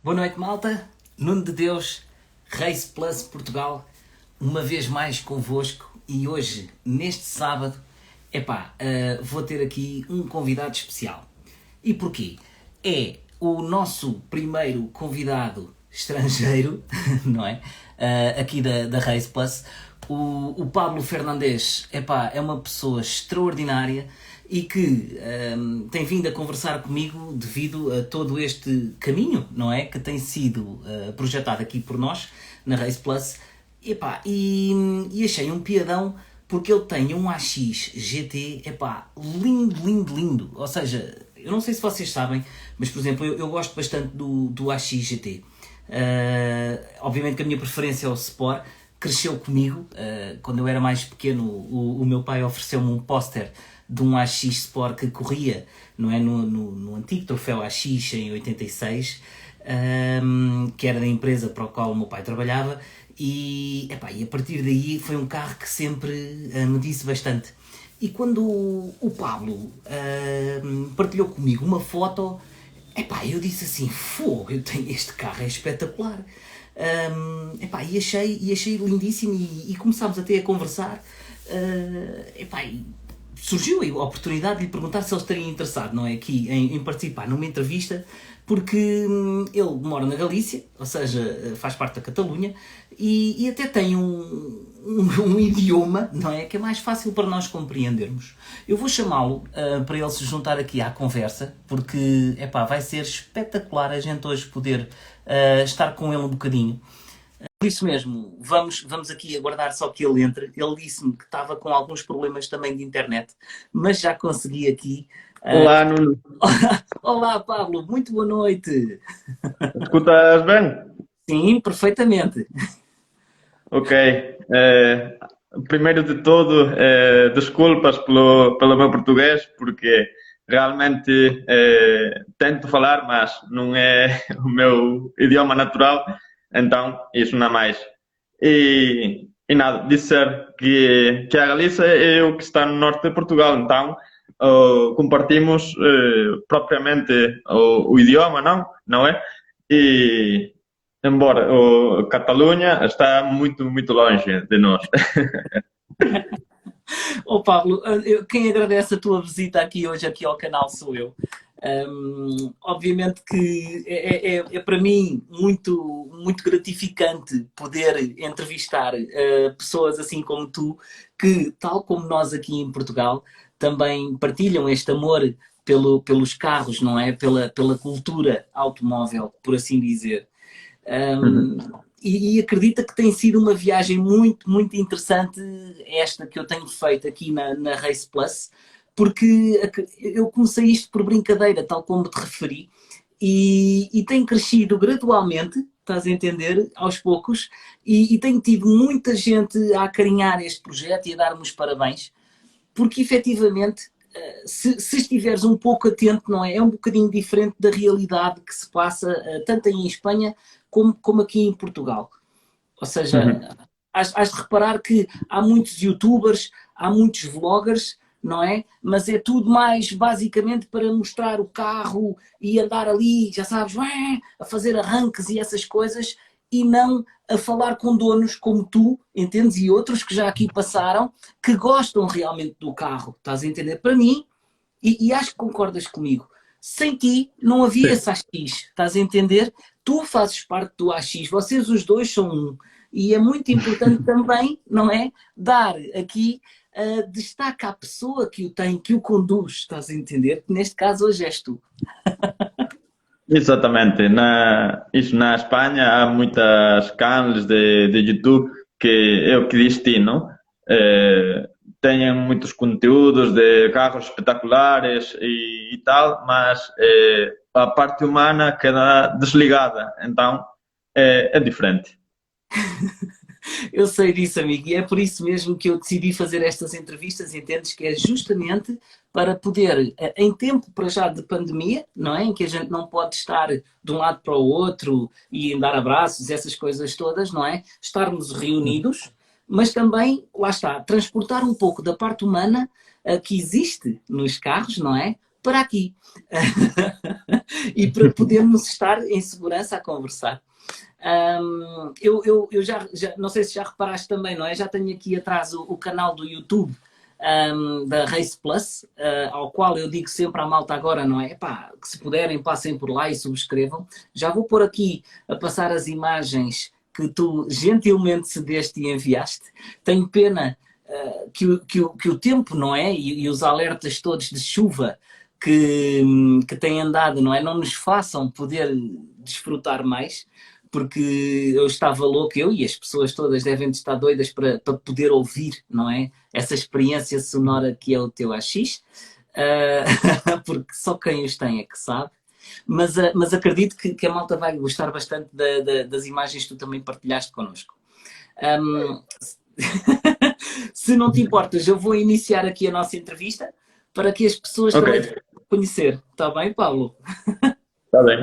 Boa noite, malta. Nuno de Deus, Race Plus Portugal, uma vez mais convosco e hoje, neste sábado, vou ter aqui um convidado especial. E porquê? É o nosso primeiro convidado estrangeiro, não é? Aqui da Race Plus. O Pablo Fernandes, é uma pessoa extraordinária e que tem vindo a conversar comigo devido a todo este caminho, não é? Que tem sido projetado aqui por nós, na Race Plus. E achei um piadão porque ele tem um AX GT, lindo, lindo, lindo. Ou seja, eu não sei se vocês sabem, mas por exemplo, eu gosto bastante do AX GT. Obviamente que a minha preferência é o Sport. Cresceu comigo, quando eu era mais pequeno, o meu pai ofereceu-me um póster de um AX Sport que corria, não é, no antigo troféu AX em 86, que era da empresa para a qual o meu pai trabalhava, e a partir daí foi um carro que sempre me disse bastante. E quando o Pablo partilhou comigo uma foto, eu disse assim, fogo, eu tenho este carro, é espetacular. E achei lindíssimo e começámos até a conversar. E surgiu a oportunidade de lhe perguntar se ele estaria interessado, não é, aqui em participar numa entrevista, porque ele mora na Galícia, ou seja, faz parte da Catalunha, e até tem um idioma, não é, que é mais fácil para nós compreendermos. Eu vou chamá-lo para ele se juntar aqui à conversa, porque vai ser espetacular a gente hoje poder estar com ele um bocadinho. Por isso mesmo, vamos aqui aguardar só que ele entre. Ele disse-me que estava com alguns problemas também de internet, mas já consegui aqui. Olá, Nuno. Olá, Pablo, muito boa noite. Escutas bem? Sim, perfeitamente. Ok. Primeiro de tudo, desculpas pelo meu português, porque realmente tento falar, mas não é o meu idioma natural, então isso não é mais. E nada, dizer que a Galícia é o que está no norte de Portugal, então compartimos propriamente o idioma, não é? E embora o Catalunha está muito, muito longe de nós. Pablo, quem agradece a tua visita aqui hoje aqui ao canal sou eu. Obviamente que é para mim muito, muito gratificante poder entrevistar pessoas assim como tu, que tal como nós aqui em Portugal também partilham este amor pelos carros, não é? Pela cultura automóvel, por assim dizer. Um, e acredita que tem sido uma viagem muito, muito interessante esta que eu tenho feito aqui na Race Plus, porque eu comecei isto por brincadeira, tal como te referi, e tem crescido gradualmente, estás a entender, aos poucos, e tenho tido muita gente a acarinhar este projeto e a dar-me os parabéns, porque efetivamente, se estiveres um pouco atento, não é? É um bocadinho diferente da realidade que se passa tanto em Espanha como aqui em Portugal. Ou seja, has de reparar que há muitos youtubers, há muitos vloggers, não é? Mas é tudo mais basicamente para mostrar o carro e andar ali, já sabes, a fazer arranques e essas coisas, e não a falar com donos como tu, entendes? E outros que já aqui passaram, que gostam realmente do carro, estás a entender? Para mim, e acho que concordas comigo, sem ti não havia Sim. esse AX, estás a entender? Tu fazes parte do AX, vocês os dois são um. E é muito importante também, não é? Dar aqui destaque à pessoa que o tem, que o conduz, estás a entender? Que neste caso hoje és tu. Exatamente. Na Espanha há muitas canais de YouTube que é o que destinam. Têm muitos conteúdos de carros espetaculares e tal, mas a parte humana queda desligada. Então é diferente. Eu sei disso, amigo, e é por isso mesmo que eu decidi fazer estas entrevistas, entendes? Que é justamente para poder, em tempo para já de pandemia, não é? Em que a gente não pode estar de um lado para o outro e dar abraços, essas coisas todas, não é? Estarmos reunidos, mas também, lá está, transportar um pouco da parte humana que existe nos carros, não é? para aqui. E para podermos estar em segurança a conversar. Eu já, não sei se já reparaste também, não é? Já tenho aqui atrás o canal do YouTube da Race Plus, ao qual eu digo sempre à malta agora, não é? Epá, que se puderem passem por lá e subscrevam. Já vou pôr aqui a passar as imagens que tu gentilmente cedeste e enviaste. Tenho pena que o tempo, não é? E os alertas todos de chuva que têm andado, não é? Não nos façam poder desfrutar mais, porque eu estava louco, eu e as pessoas todas devem estar doidas para poder ouvir, não é? Essa experiência sonora que é o teu AX, porque só quem os tem é que sabe. Mas acredito que a malta vai gostar bastante das imagens que tu também partilhaste connosco. Se não te importas, eu vou iniciar aqui a nossa entrevista para que as pessoas também te possam conhecer. Está bem, Paulo? Está bem.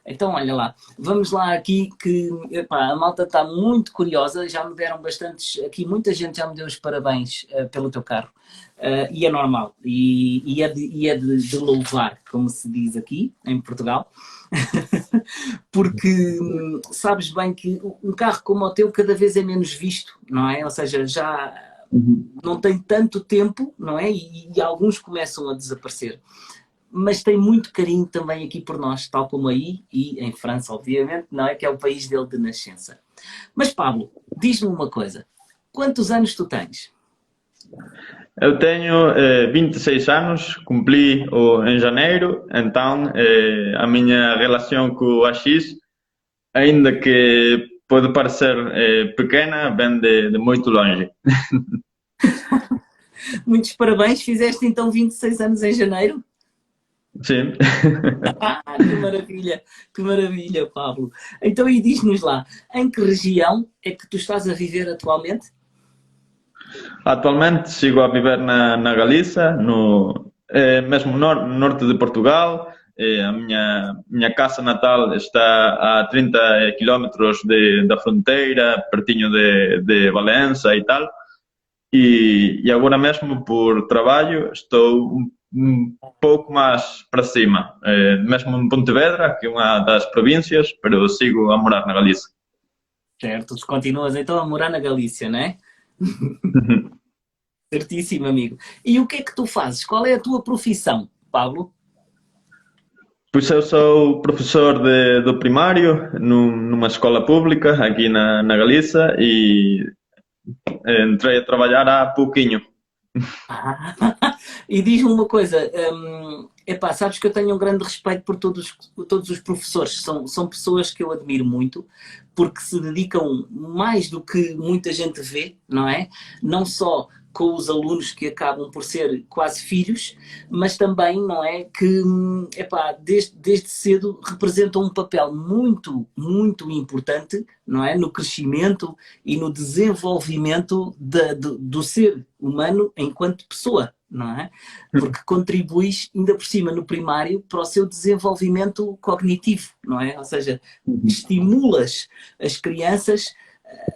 Então, olha lá, vamos lá aqui que epá, a malta está muito curiosa, já me deram bastantes, aqui muita gente já me deu os parabéns pelo teu carro, e é normal, e é de louvar, como se diz aqui em Portugal, porque sabes bem que um carro como o teu cada vez é menos visto, não é? Ou seja, já não tem tanto tempo, não é? E alguns começam a desaparecer. Mas tem muito carinho também aqui por nós, tal como aí e em França, obviamente, não é? Que é o país dele de nascença. Mas, Pablo, diz-me uma coisa. Quantos anos tu tens? Eu tenho 26 anos, cumpri em janeiro, então a minha relação com o AX, ainda que pode parecer pequena, vem de muito longe. Muitos parabéns, fizeste então 26 anos em janeiro? Sim. Que maravilha, Pablo. Então, e diz-nos lá, em que região é que tu estás a viver atualmente? Atualmente sigo a viver na Galiza, mesmo no norte de Portugal. A minha casa natal está a 30 quilómetros da fronteira, pertinho de Valença e tal. E agora mesmo, por trabalho, estou um pouco mais para cima, mesmo em Pontevedra, que é uma das províncias, mas eu sigo a morar na Galiza. Certo, tu continuas então a morar na Galícia, não é? Certíssimo, amigo. E o que é que tu fazes? Qual é a tua profissão, Pablo? Pois eu sou professor do primário numa escola pública aqui na Galiza e entrei a trabalhar há pouquinho. Ah, e diz-me uma coisa, epá, sabes que eu tenho um grande respeito por todos os professores, são pessoas que eu admiro muito, porque se dedicam mais do que muita gente vê, não é? Não só com os alunos que acabam por ser quase filhos, mas também, não é, que epá, desde cedo representam um papel muito, muito importante, não é, no crescimento e no desenvolvimento do ser humano enquanto pessoa, não é? Porque contribuis ainda por cima no primário para o seu desenvolvimento cognitivo, não é? Ou seja, estimulas as crianças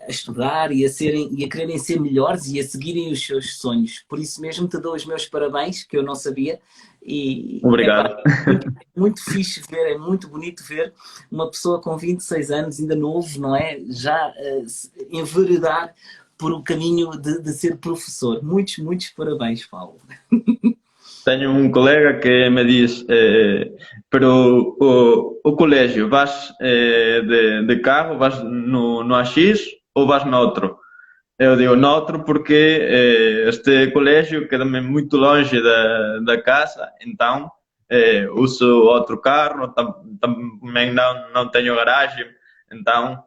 a estudar e a quererem ser melhores e a seguirem os seus sonhos. Por isso mesmo te dou os meus parabéns, que eu não sabia. E Obrigado. muito fixe ver, é muito bonito ver uma pessoa com 26 anos, ainda novo, não é? Já enveredar por o caminho de ser professor. Muitos, muitos parabéns, Paulo. Tenho um colega que me diz, para o colégio, vais de carro, vais no AX ou vais no outro? Eu digo no outro porque este colégio queda-me muito longe da casa, então uso outro carro, também não tenho garagem, então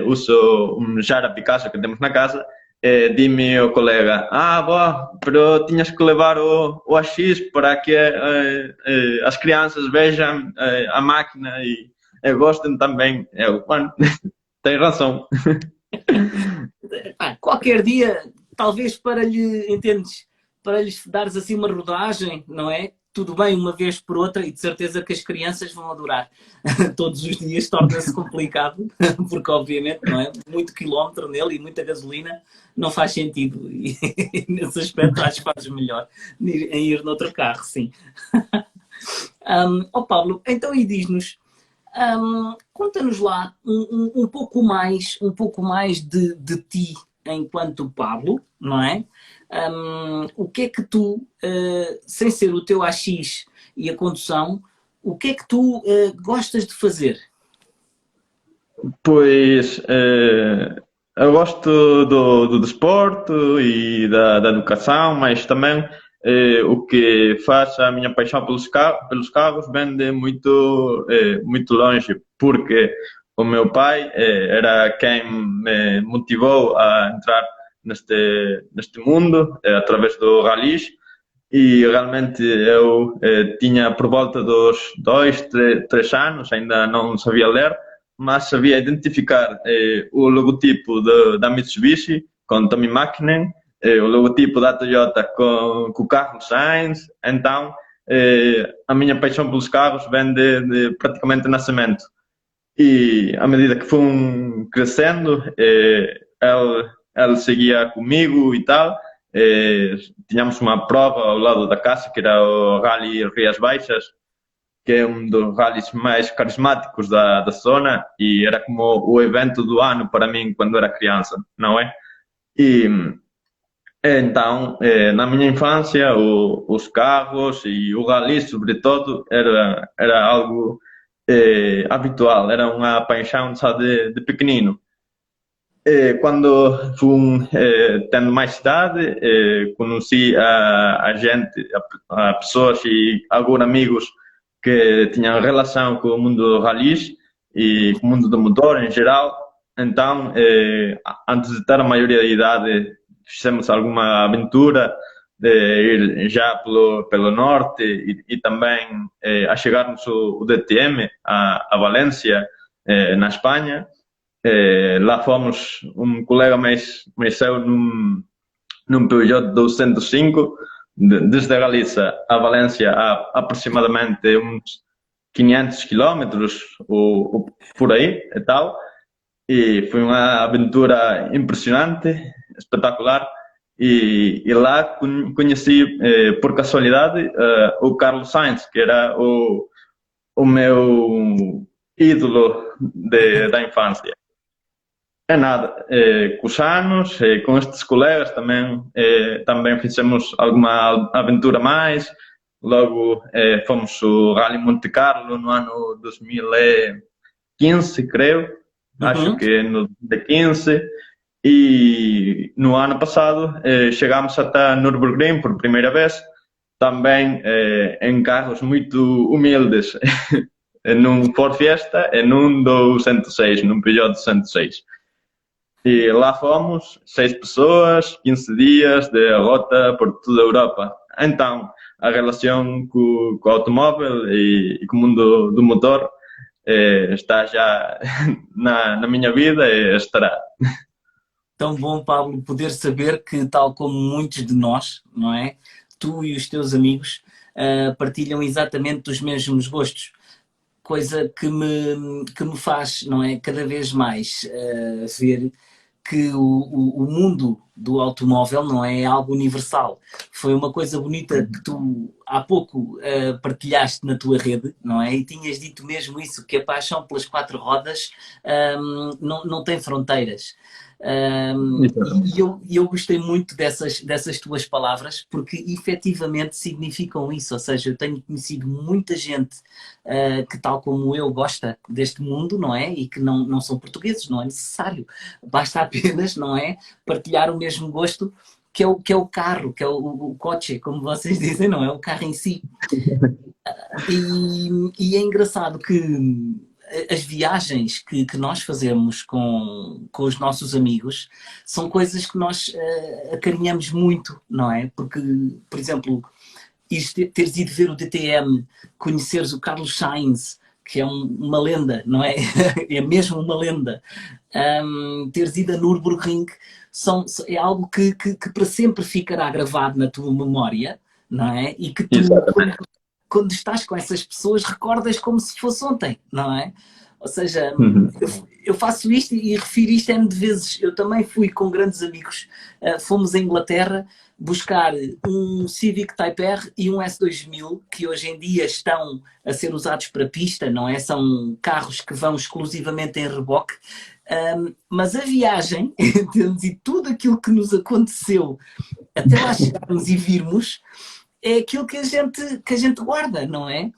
uso um Jara Picasso que temos na casa. Dime o colega, boa, pero tinhas que levar o AX para que as crianças vejam a máquina e gostem também. Eu, bueno, tem razão. Qualquer dia, talvez para lhe, entendes, para lhes dares assim uma rodagem, não é? tudo bem uma vez por outra e de certeza que as crianças vão adorar. Todos os dias torna-se complicado, porque obviamente não é muito quilómetro nele e muita gasolina não faz sentido. E nesse aspecto acho que fazes melhor em ir noutro carro, sim. Paulo, então e diz-nos, conta-nos lá um pouco mais de ti enquanto Pablo, não é? O que é que tu, sem ser o teu AX e a condução, o que é que tu gostas de fazer? Pois eu gosto do desporto e da educação, mas também o que faz a minha paixão pelos carros vem de muito longe, porque o meu pai era quem me motivou a entrar neste mundo através do rallies e realmente eu tinha por volta dos 2, 3 anos, ainda não sabia ler, mas sabia identificar o logotipo da Mitsubishi com Tommy Mäkinen, o logotipo da Toyota com o Carlos Sainz. Então a minha paixão pelos carros vem de praticamente nascimento. E à medida que fui crescendo, ele seguia comigo e tal. Tínhamos uma prova ao lado da casa que era o Rally Rias Baixas, que é um dos rallies mais carismáticos da zona e era como o evento do ano para mim quando era criança, não é? E então, na minha infância, os carros e o rally, sobretudo, era algo habitual, era uma paixão só de pequenino. Quando fui tendo mais idade, conheci a gente, a pessoas e alguns amigos que tinham relação com o mundo do rallies e com o mundo do motor em geral. Então, antes de ter a maioria de idade, fizemos alguma aventura de ir já pelo norte e também a chegarmos o DTM a Valência, na Espanha. Lá fomos um colega mais seu num Peugeot 205, desde a Galiza a Valência a aproximadamente uns 500 quilómetros ou por aí e tal. E foi uma aventura impressionante, espetacular. E lá conheci, por casualidade, o Carlos Sainz, que era o meu ídolo da infância. É nada, com os anos, com estes colegas também fizemos alguma aventura mais. Logo fomos o Rally Monte Carlo no ano 2015, creio. Acho que no 2015. E no ano passado chegámos até Nürburgring por primeira vez, também em carros muito humildes, num Ford Fiesta e num 206, num Peugeot 206. E lá fomos, 6 pessoas, 15 dias de rota por toda a Europa. Então, a relação com o automóvel e com o mundo do motor está já na minha vida e estará. Tão bom, Pablo, poder saber que, tal como muitos de nós, não é? Tu e os teus amigos partilham exatamente os mesmos gostos. Coisa que me faz, não é? Cada vez mais ver que o mundo do automóvel não é algo universal. Foi uma coisa bonita que tu há pouco partilhaste na tua rede, não é? E tinhas dito mesmo isso, que a paixão pelas 4 rodas não tem fronteiras. E eu gostei muito dessas tuas palavras, porque efetivamente significam isso. Ou seja, eu tenho conhecido muita gente que, tal como eu, gosta deste mundo, não é? E que não são portugueses, não é necessário. Basta apenas, não é? Partilhar o mesmo gosto que é o carro, que é o coche, como vocês dizem, não é? O carro em si. E é engraçado que as viagens que nós fazemos com os nossos amigos são coisas que nós acarinhamos muito, não é? Porque, por exemplo, teres ido ver o DTM, conheceres o Carlos Sainz, que é uma lenda, não é? É mesmo uma lenda. Teres ido a Nürburgring é algo que para sempre ficará gravado na tua memória, não é? E que tu, quando estás com essas pessoas, recordas como se fosse ontem, não é? Ou seja, eu faço isto e refiro isto N de vezes. Eu também fui com grandes amigos, fomos à Inglaterra buscar um Civic Type R e um S2000, que hoje em dia estão a ser usados para pista, não é? São carros que vão exclusivamente em reboque. Mas a viagem, entendes? E tudo aquilo que nos aconteceu até lá chegarmos e virmos, é aquilo que a gente guarda, não é?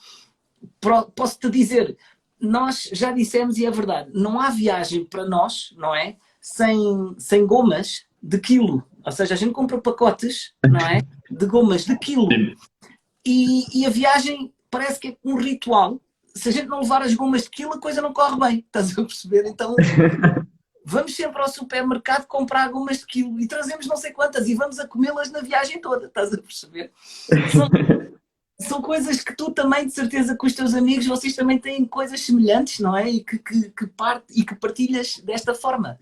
Posso-te dizer, nós já dissemos e é verdade, não há viagem para nós, não é? Sem gomas de quilo. Ou seja, a gente compra pacotes, não é? De gomas de quilo. E a viagem parece que é um ritual. Se a gente não levar as gomas de quilo, a coisa não corre bem. Estás a perceber? Então, vamos sempre ao supermercado comprar gomas de quilo e trazemos não sei quantas e vamos a comê-las na viagem toda. Estás a perceber? São coisas que tu também, de certeza, com os teus amigos, vocês também têm coisas semelhantes, não é? E que partilhas desta forma.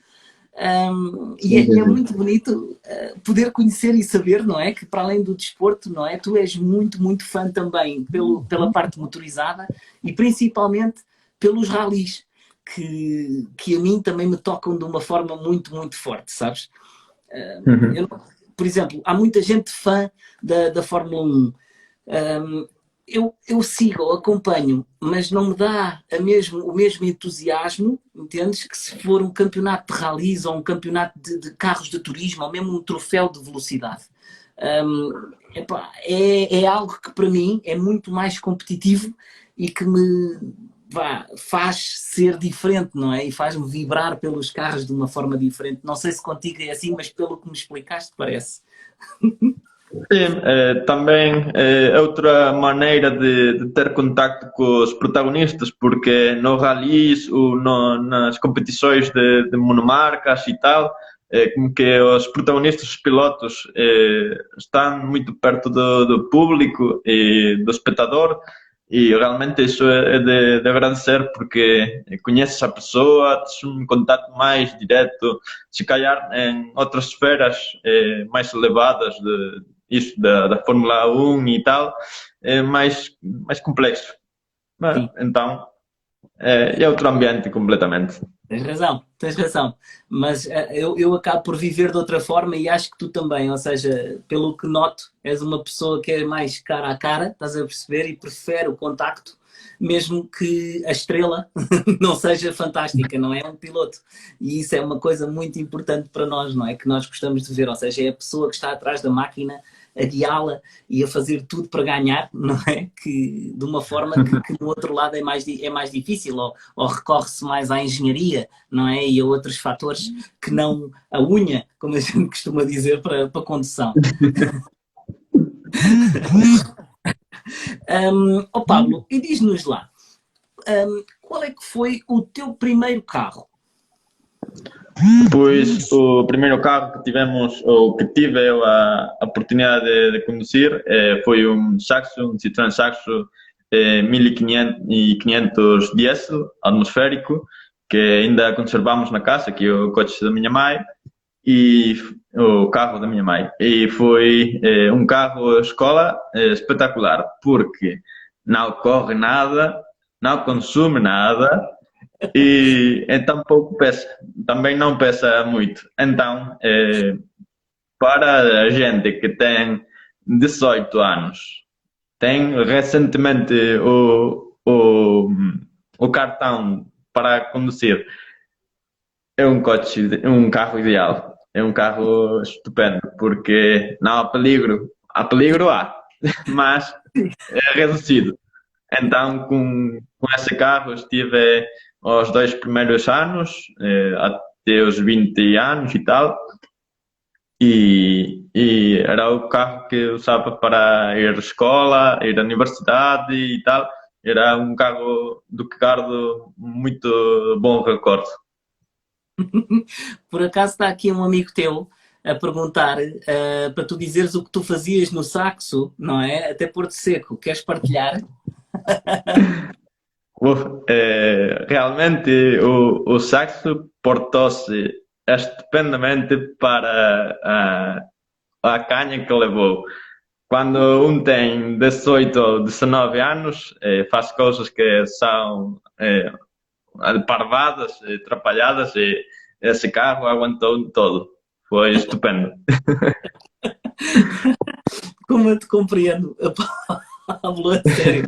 E é muito bonito poder conhecer e saber, não é? Que para além do desporto, não é? Tu és muito, muito fã também pela parte motorizada e principalmente pelos ralis, que a mim também me tocam de uma forma muito, muito forte, sabes? Por exemplo, há muita gente fã da Fórmula 1. Eu sigo, acompanho, mas não me dá o mesmo entusiasmo, entendes? Que se for um campeonato de ralis ou um campeonato de carros de turismo ou mesmo um troféu de velocidade. É algo que para mim é muito mais competitivo e que me faz ser diferente, não é? E faz-me vibrar pelos carros de uma forma diferente. Não sei se contigo é assim, mas pelo que me explicaste parece. Sim, também é outra maneira de ter contacto com os protagonistas, porque no rallies ou nas competições de monomarcas e tal, como que os protagonistas, os pilotos, estão muito perto do público e do espectador, e realmente isso é de agradecer, porque conheces a pessoa, tens um contato mais direto, se calhar em outras esferas mais elevadas isso da Fórmula 1 e tal, é mais complexo. Mas, então, é outro ambiente completamente. Tens razão. Mas eu acabo por viver de outra forma e acho que tu também, ou seja, pelo que noto, és uma pessoa que é mais cara a cara, estás a perceber, e prefere o contacto, mesmo que a estrela não seja fantástica, não é? Um piloto. E isso é uma coisa muito importante para nós, não é? Que nós gostamos de ver, ou seja, é a pessoa que está atrás da máquina a guiá-la e a fazer tudo para ganhar, não é? Que, de uma forma que no outro lado é mais difícil, ou recorre-se mais à engenharia, não é? E a outros fatores que não a unha, como a gente costuma dizer, para condução. Pablo, e diz-nos lá, qual é que foi o teu primeiro carro? Pois o primeiro carro que tivemos, ou que tive eu a oportunidade de conduzir, foi um Citroën Saxo 1500 diesel atmosférico, que ainda conservamos na casa, que é o coche da minha mãe, e o carro da minha mãe. E foi um carro escola espetacular, porque não corre nada, não consome nada, e então pouco pesa, também não pesa muito. Então, para a gente que tem 18 anos, tem recentemente o cartão para conduzir, é um carro ideal, é um carro estupendo, porque não há peligro, há, mas é reduzido. Então, com esse carro estive os 2 primeiros anos, até os 20 anos e tal, e era o carro que eu usava para ir à escola, ir à universidade e tal. Era um carro do que guardo muito bom recordo. Por acaso está aqui um amigo teu a perguntar para tu dizeres o que tu fazias no Saxo, não é? Até Porto Seco. Queres partilhar? Realmente o Saxo portou-se estupendamente para a canha que levou, quando um tem 18 ou 19 anos, faz coisas que são parvadas, atrapalhadas, e esse carro aguentou todo. Foi estupendo. Como eu te compreendo, Pablo, a sério.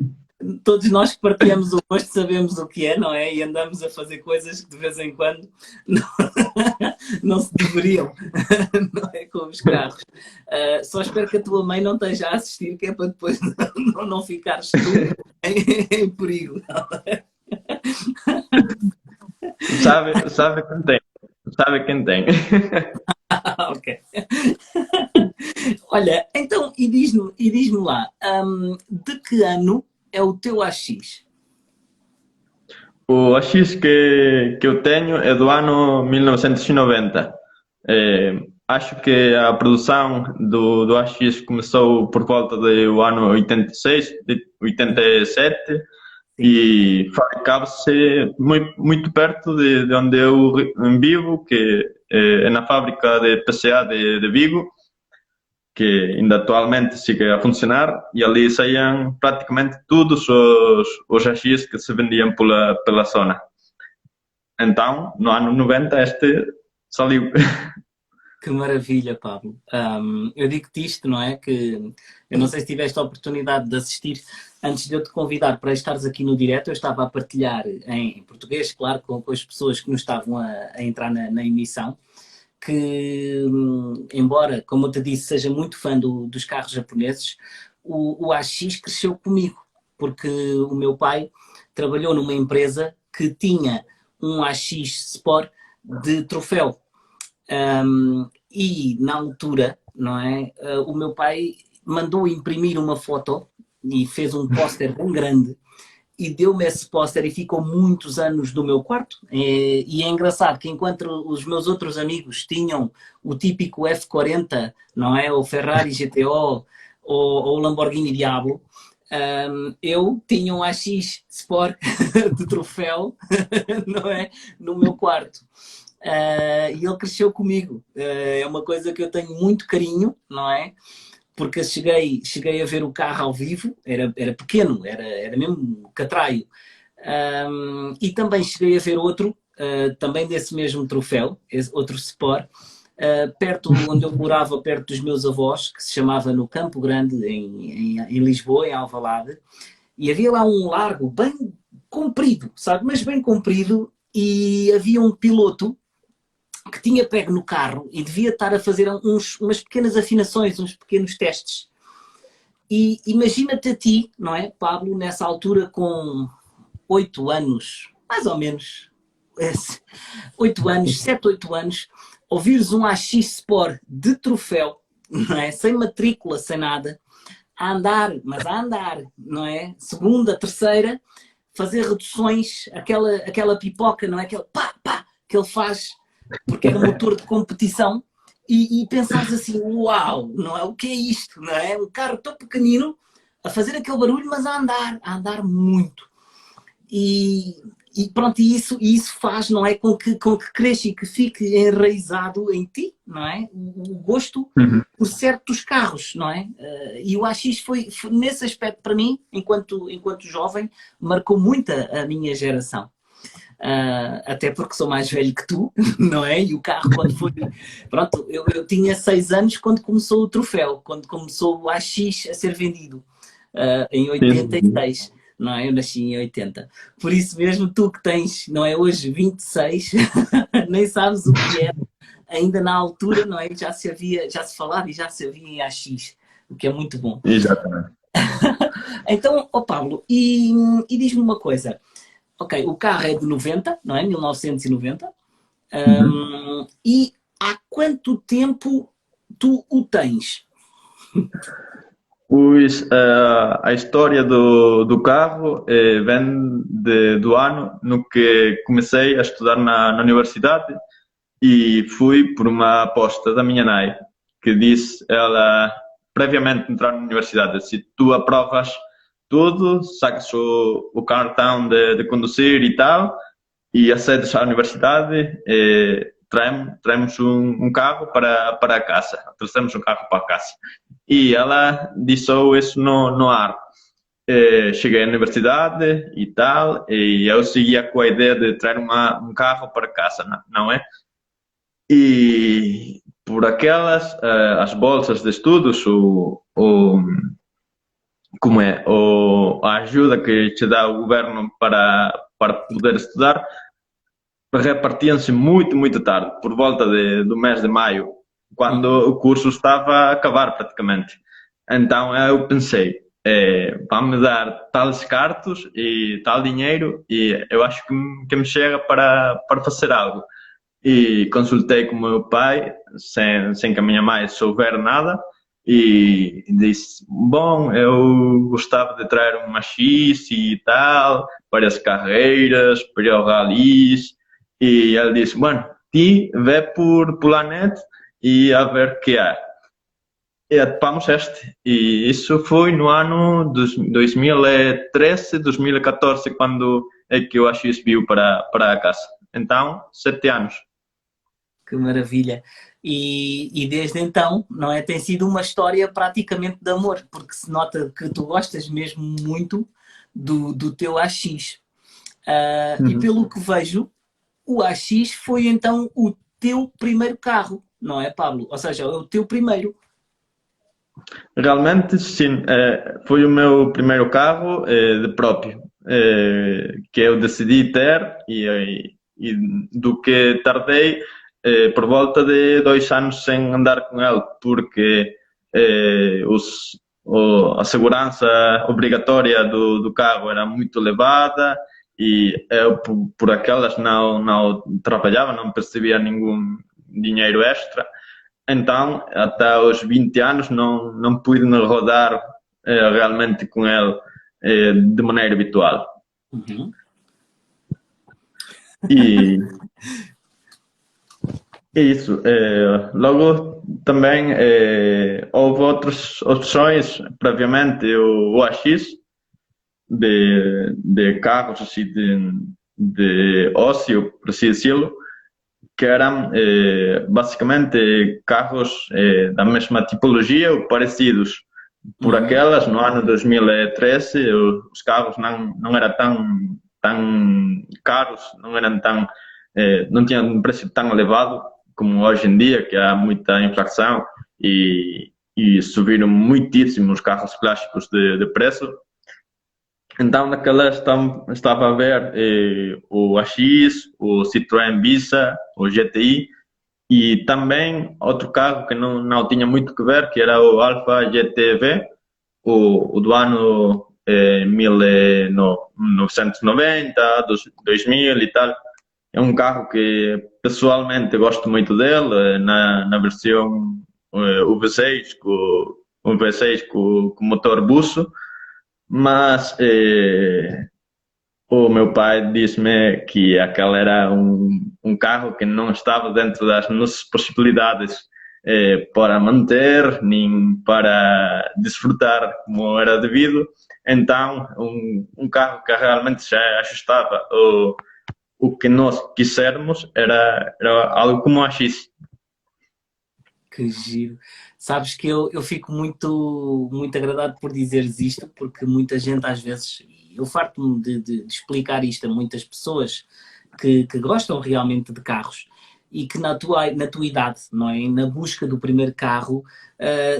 Todos nós que partilhamos o gosto sabemos o que é, não é? E andamos a fazer coisas que de vez em quando não, não se deveriam, não é? Com os carros. Só espero que a tua mãe não esteja a assistir, que é para depois não ficares tu em perigo. Sabe quem tem. Sabe quem tem. Ok. Olha, então, e diz-me lá, de que ano é o teu AX? O AX que eu tenho é do ano 1990. Acho que a produção do AX começou por volta do ano 86, 87 Sim. e fabricava-se muito perto de onde eu vivo, que é na fábrica de PCA de Vigo, que ainda atualmente sigue a funcionar, e ali saíam praticamente todos os AX que se vendiam pela zona. Então, no ano 90, este saiu. Que maravilha, Pablo. Eu digo-te isto, não é? Que eu não sei se tiveste a oportunidade de assistir antes de eu te convidar para estares aqui no direto. Eu estava a partilhar em português, claro, com as pessoas que nos estavam a entrar na emissão. Que, embora, como eu te disse, seja muito fã dos carros japoneses, o AX cresceu comigo, porque o meu pai trabalhou numa empresa que tinha um AX Sport de troféu. E na altura, não é? O meu pai mandou imprimir uma foto e fez um póster bem grande e deu-me esse póster e ficou muitos anos no meu quarto. E é engraçado que enquanto os meus outros amigos tinham o típico F40, não é? O Ferrari GTO ou o Lamborghini Diablo, eu tinha um AX Sport de troféu, não é? No meu quarto. E ele cresceu comigo. É uma coisa que eu tenho muito carinho, não é? Porque cheguei a ver o carro ao vivo, era pequeno, era mesmo catraio. E também cheguei a ver outro, também desse mesmo troféu, outro Sport, perto onde eu morava, perto dos meus avós, que se chamava no Campo Grande, em Lisboa, em Alvalade, e havia lá um largo bem comprido, sabe? Mas bem comprido, e havia um piloto que tinha pego no carro e devia estar a fazer umas pequenas afinações, uns pequenos testes. E imagina-te a ti, não é, Pablo, nessa altura com 8 anos, mais ou menos, 8 anos, 7, 8 anos, ouvires um AX Sport de troféu, não é, sem matrícula, sem nada, a andar, não é, segunda, terceira, fazer reduções, aquela pipoca, não é, aquele pá, pá, que ele faz, porque era um motor de competição, e pensares assim, uau, não é? O que é isto? Não é? Um carro tão pequenino a fazer aquele barulho, mas a andar muito. E pronto, isso faz, não é? Com que cresça e que fique enraizado em ti, não é? O gosto por certos carros, não é? E o AX foi nesse aspecto, para mim, enquanto jovem, marcou muito a minha geração. Até porque sou mais velho que tu, não é? E o carro, quando foi. Pronto, eu tinha 6 anos quando começou o troféu, quando começou o AX a ser vendido, em 86, não é? Eu nasci em 80. Por isso mesmo, tu que tens, não é? Hoje 26, nem sabes o que é. Ainda na altura, não é? Já se falava e já se havia em AX, o que é muito bom. Exatamente. Então, Pablo, e diz-me uma coisa. Ok, o carro é de 90, não é? 1990. E há quanto tempo tu o tens? Pois a história do carro vem do ano no que comecei a estudar na universidade, e fui por uma aposta da minha mãe, que disse ela, previamente de entrar na universidade, se tu aprovas tudo, sacas o cartão de conduzir e tal, e acedes à universidade, traemos um carro para a casa, trouxemos um carro para a casa. E ela disse isso no ar. Cheguei à universidade e tal, e eu seguia com a ideia de trazer um carro para casa, não é? E por aquelas, as bolsas de estudos, a ajuda que te dá o governo para poder estudar, repartiam-se muito tarde, por volta do mês de maio, quando o curso estava a acabar praticamente. Então eu pensei, vão-me dar tales cartos e tal dinheiro e eu acho que me chega para fazer algo. E consultei com o meu pai, sem que a minha mãe souber nada, e disse, bom, eu gostava de trazer uma X e tal, para as carreiras, para os ralis, e ele disse, bueno, ti vê pela net e a ver o que há. E atopamos este. E isso foi no ano 2013, 2014, quando é que o AX viu para a casa. Então, 7 anos. Que maravilha. E desde então, não é? Tem sido uma história praticamente de amor, porque se nota que tu gostas mesmo muito do teu AX. E pelo que vejo, o AX foi então o teu primeiro carro, não é, Pablo? Ou seja, é o teu primeiro. Realmente, sim. Foi o meu primeiro carro de próprio, que eu decidi ter e do que tardei por volta de 2 anos sem andar com ele, porque a segurança obrigatória do carro era muito elevada e eu por aquelas não trabalhava, não percebia nenhum dinheiro extra. Então, até os 20 anos não pude rodar realmente com ele de maneira habitual. Uhum. E é isso. Logo também houve outras opções, previamente o AX, de carros assim, de ócio, por assim decirlo, que eram basicamente carros da mesma tipologia ou parecidos. Por aquelas, no ano 2013, os carros não eram tão caros, não tinham um preço tão elevado como hoje em dia, que há muita inflação e subiram muitíssimo os carros clássicos de preço. Então, naquela estava a ver o AX, o Citroën Visa, o GTI e também outro carro que não tinha muito que ver, que era o Alfa GTV, o do ano 1990, 2000 e tal. É um carro que pessoalmente gosto muito dele, na versão V6, o V6 com motor busso. Mas o meu pai disse-me que aquele era um carro que não estava dentro das nossas possibilidades para manter, nem para desfrutar como era devido. Então, um carro que realmente já ajustava o que nós quisermos era algo como a X. Que giro. Sabes que eu fico muito agradado por dizeres isto, porque muita gente às vezes, eu farto-me de explicar isto a muitas pessoas que gostam realmente de carros e que na tua idade, não é? Na busca do primeiro carro,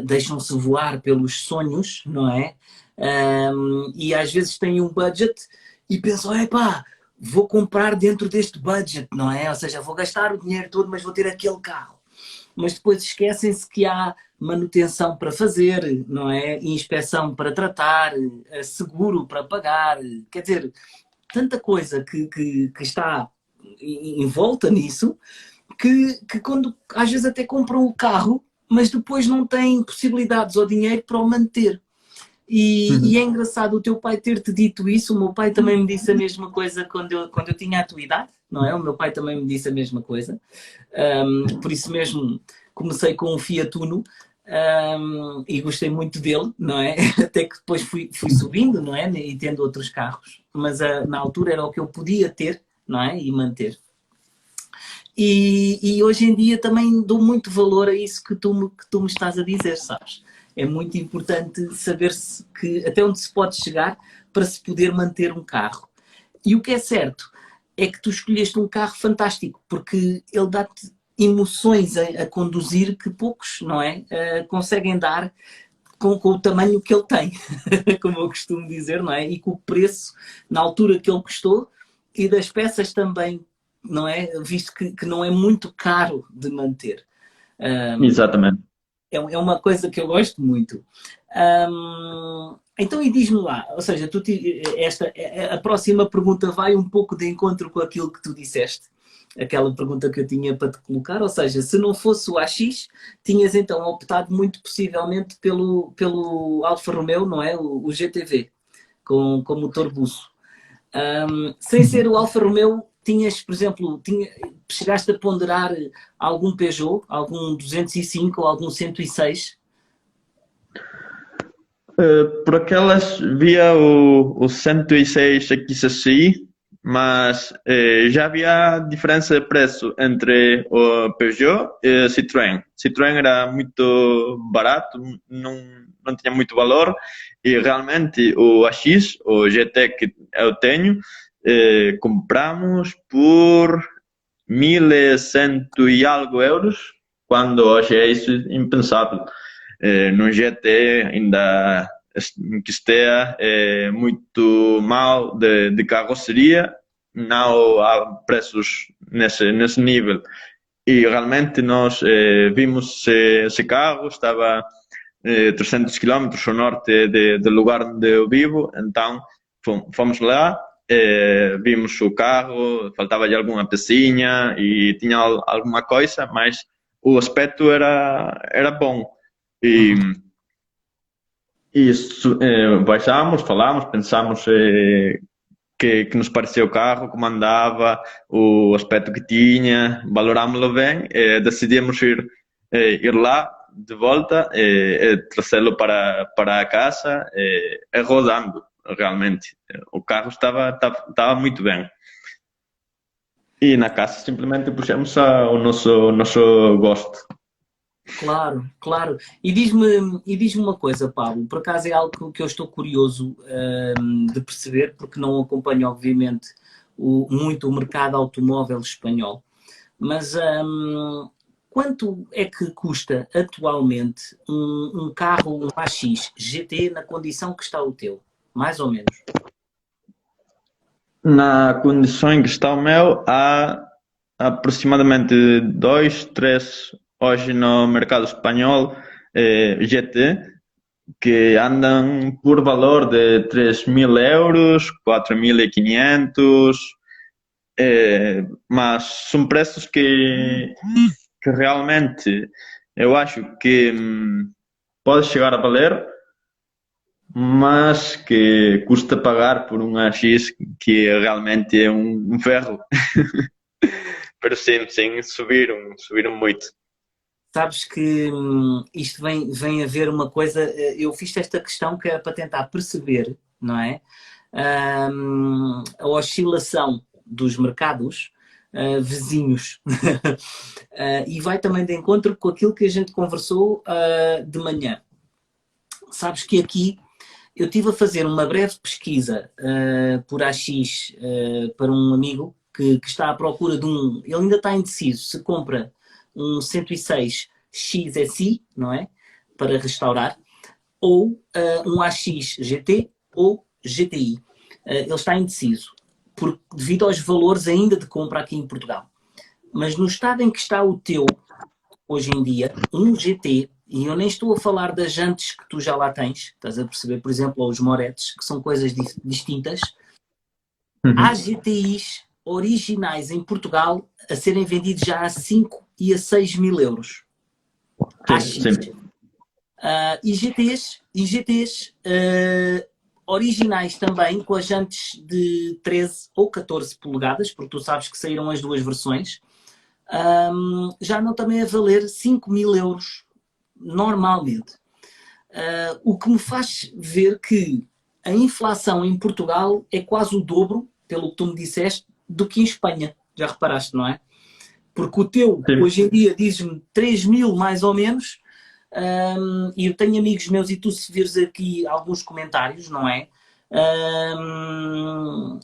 deixam-se voar pelos sonhos, não é? E às vezes têm um budget e pensam, epá, vou comprar dentro deste budget, não é? Ou seja, vou gastar o dinheiro todo, mas vou ter aquele carro. Mas depois esquecem-se que há manutenção para fazer, não é? Inspeção para tratar, seguro para pagar, quer dizer, tanta coisa que está em volta nisso, que quando às vezes até compram o carro, mas depois não têm possibilidades ou dinheiro para o manter. E é engraçado o teu pai ter-te dito isso. O meu pai também me disse a mesma coisa quando eu tinha a tua idade, não é? O meu pai também me disse a mesma coisa. Por isso mesmo comecei com um Fiat Uno e gostei muito dele, não é? Até que depois fui subindo, não é? E tendo outros carros. Mas na altura era o que eu podia ter, não é? E manter. E hoje em dia também dou muito valor a isso que tu me estás a dizer, sabes? É muito importante saber-se que até onde se pode chegar para se poder manter um carro. E o que é certo é que tu escolheste um carro fantástico, porque ele dá-te emoções a conduzir que poucos, não é? Conseguem dar com o tamanho que ele tem, como eu costumo dizer, não é? E com o preço, na altura que ele custou, e das peças também, não é? Visto que não é muito caro de manter. Exatamente. É uma coisa que eu gosto muito. Então, e diz-me lá, ou seja, a próxima pergunta vai um pouco de encontro com aquilo que tu disseste, aquela pergunta que eu tinha para te colocar, ou seja, se não fosse o AX, tinhas então optado muito possivelmente pelo Alfa Romeo, não é? O GTV, com motor buço. Sem ser o Alfa Romeo, tinhas, por exemplo, chegaste a ponderar algum Peugeot, algum 205 ou algum 106? Por aquelas via o 106 XSI, mas já havia diferença de preço entre o Peugeot e o Citroën. Citroën era muito barato, não tinha muito valor, e realmente o AX, o GT que eu tenho, compramos por 1.100 e algo euros, quando hoje é isso impensável. No GT ainda que esteja muito mal de carroceria, não há preços nesse nível. E realmente nós vimos esse carro, estava 300 quilómetros ao norte do lugar onde eu vivo, então fomos lá, vimos o carro, faltava-lhe alguma pecinha e tinha alguma coisa, mas o aspecto era bom. E, Uhum. baixámos, falámos, pensámos que nos parecia o carro, como andava, o aspecto que tinha, valorámos-lo bem, decidimos ir lá de volta, trazê-lo para a casa, rodando, realmente. O carro estava muito bem. E na casa simplesmente puxamos o nosso gosto. Claro, claro. E diz-me uma coisa, Pablo, por acaso é algo que eu estou curioso de perceber, porque não acompanho, obviamente, muito o mercado automóvel espanhol. Mas quanto é que custa atualmente um carro, um AX GT, na condição que está o teu? Mais ou menos. Na condição em que está o meu, há aproximadamente dois, três hoje no mercado espanhol GT que andam por valor de 3.000 euros, 4.500, mas são preços que realmente eu acho que pode chegar a valer, mas que custa pagar por um AX que realmente é um ferro. Pero sim, subiram muito. Sabes que isto vem a ver uma coisa. Eu fiz esta questão que é para tentar perceber, não é? A oscilação dos mercados vizinhos. E vai também de encontro com aquilo que a gente conversou de manhã. Sabes que aqui eu estive a fazer uma breve pesquisa por AX para um amigo que está à procura de um. Ele ainda está indeciso se compra um 106 XSI, não é? Para restaurar, ou um AX GT ou GTI. Ele está indeciso, devido aos valores ainda de compra aqui em Portugal. Mas no estado em que está o teu, hoje em dia, um GT, e eu nem estou a falar das jantes que tu já lá tens, estás a perceber, por exemplo, ou os moretes, que são coisas distintas, há Uhum. GTIs originais em Portugal a serem vendidos já a 5 e a 6 mil euros. Sim, AX. sim. E GTs originais também, com as jantes de 13 ou 14 polegadas, porque tu sabes que saíram as duas versões, já não também a valer 5 mil euros normalmente. O que me faz ver que a inflação em Portugal é quase o dobro, pelo que tu me disseste, do que em Espanha. Já reparaste, não é? Porque o teu, Sim. hoje em dia, dizes-me 3 mil mais ou menos, e eu tenho amigos meus, e tu se vires aqui alguns comentários, não é?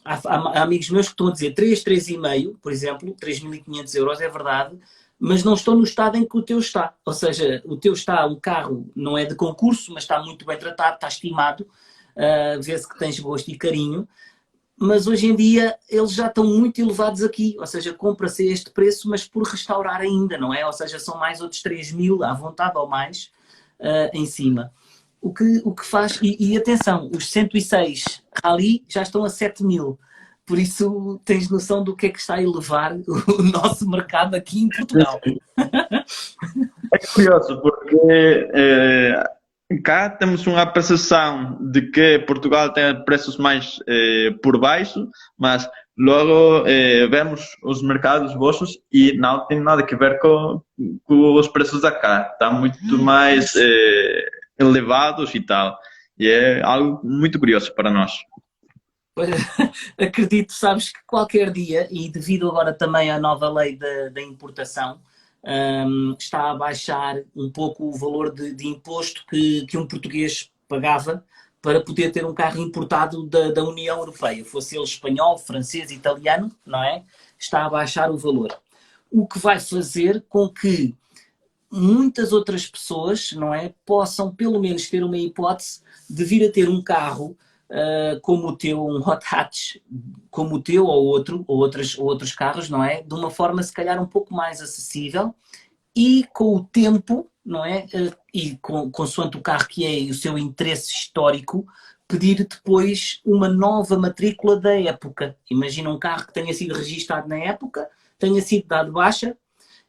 Há amigos meus que estão a dizer 3,5, por exemplo, 3.500 euros, é verdade, mas não estão no estado em que o teu está. Ou seja, o teu está, um carro não é de concurso, mas está muito bem tratado, está estimado, vê-se que tens gosto e carinho, mas hoje em dia eles já estão muito elevados aqui, ou seja, compra-se a este preço, mas por restaurar ainda, não é? Ou seja, são mais outros 3 mil à vontade ou mais em cima. O que faz, e atenção, os 106 Rally já estão a 7 mil, por isso tens noção do que é que está a elevar o nosso mercado aqui em Portugal. É curioso porque cá temos uma percepção de que Portugal tem preços mais por baixo, mas logo vemos os mercados vossos e não tem nada a ver com os preços da cá. Estão muito mais elevados e tal. E é algo muito curioso para nós. Pois, acredito, sabes que qualquer dia, e devido agora também à nova lei da importação, está a baixar um pouco o valor de imposto que um português pagava para poder ter um carro importado da União Europeia, fosse ele espanhol, francês, italiano, não é? Está a baixar o valor. O que vai fazer com que muitas outras pessoas, não é, possam pelo menos ter uma hipótese de vir a ter um carro como o teu, um hot hatch, como o teu ou outros carros, não é? De uma forma se calhar um pouco mais acessível e com o tempo, não é? E consoante o carro que é e o seu interesse histórico, pedir depois uma nova matrícula da época. Imagina um carro que tenha sido registado na época, tenha sido dado baixa,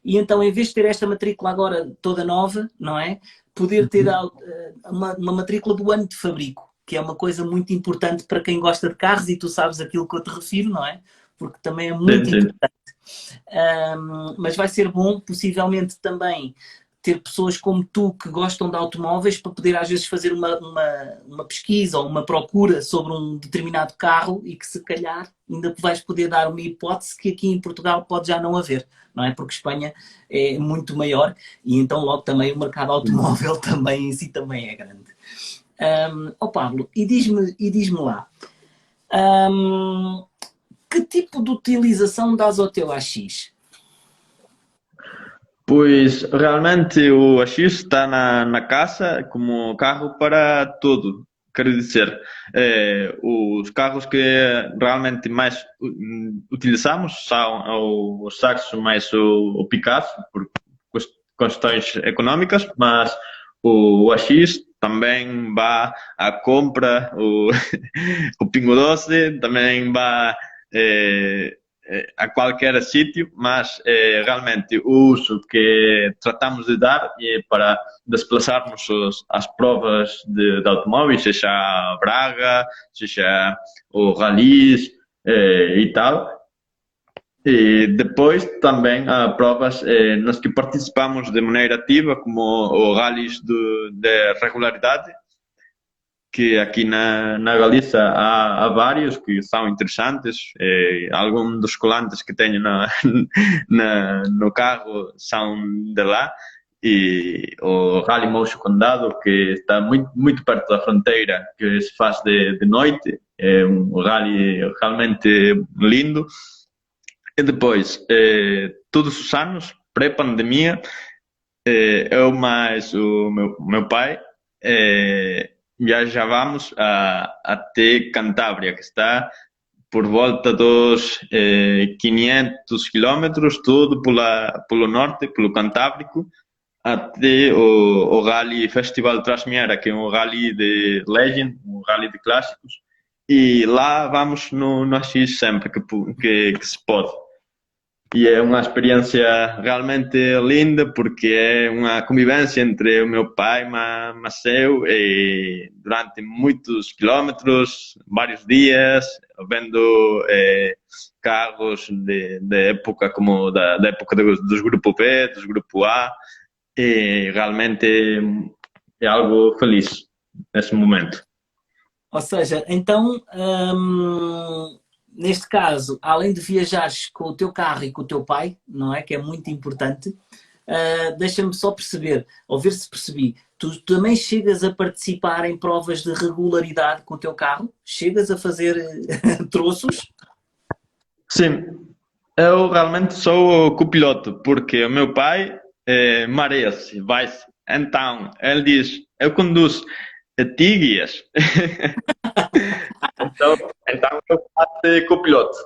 e então, em vez de ter esta matrícula agora toda nova, não é? Poder ter uma matrícula do ano de fabrico, que é uma coisa muito importante para quem gosta de carros, e tu sabes aquilo que eu te refiro, não é? Porque também é Sim, muito sim. importante. Mas vai ser bom, possivelmente também, ter pessoas como tu que gostam de automóveis para poder às vezes fazer uma pesquisa ou uma procura sobre um determinado carro e que se calhar ainda vais poder dar uma hipótese que aqui em Portugal pode já não haver, não é? Porque Espanha é muito maior e então logo também o mercado automóvel também em si também é grande. Pablo, e diz-me lá, que tipo de utilização dás ao teu AX? Pois realmente o AX está na casa como carro para tudo. Quero dizer, os carros que realmente mais utilizamos são o Saxo mais o Picasso, por questões económicas, mas o AX também vai à compra, o Pingo Doce também vai a qualquer sítio, mas realmente o uso que tratamos de dar é para desplazarmos as provas de automóveis, seja a Braga, seja o Rallys e tal. E depois também há provas nas que participamos de maneira ativa, como o Rallys de regularidade, que aqui na Galiza há vários que são interessantes. Alguns dos colantes que tenho no carro são de lá. E o Rally Mocho Condado, que está muito, muito perto da fronteira, que se faz de noite. É um rally realmente lindo. E depois, todos os anos, pré-pandemia, eu mais o meu pai viajávamos até Cantábria, que está por volta dos 500 quilómetros, tudo pelo norte, pelo Cantábrico, até o Rally Festival Trasmiera, que é um rally de Legend, um rally de clássicos, e lá vamos no AX sempre que se pode. E é uma experiência realmente linda porque é uma convivência entre o meu pai mas eu e durante muitos quilómetros, vários dias, vendo carros de época como da época dos grupo B, dos grupo A, e realmente é algo feliz nesse momento. Ou seja, então, neste caso, além de viajares com o teu carro e com o teu pai, não é? Que é muito importante, deixa-me só perceber, ou ver se percebi, tu também chegas a participar em provas de regularidade com o teu carro? Chegas a fazer troços? Sim, eu realmente sou o copiloto, porque o meu pai mareia-se, vai-se. Então, ele diz, eu conduzo, a ti guias. Então eu faço copiloto.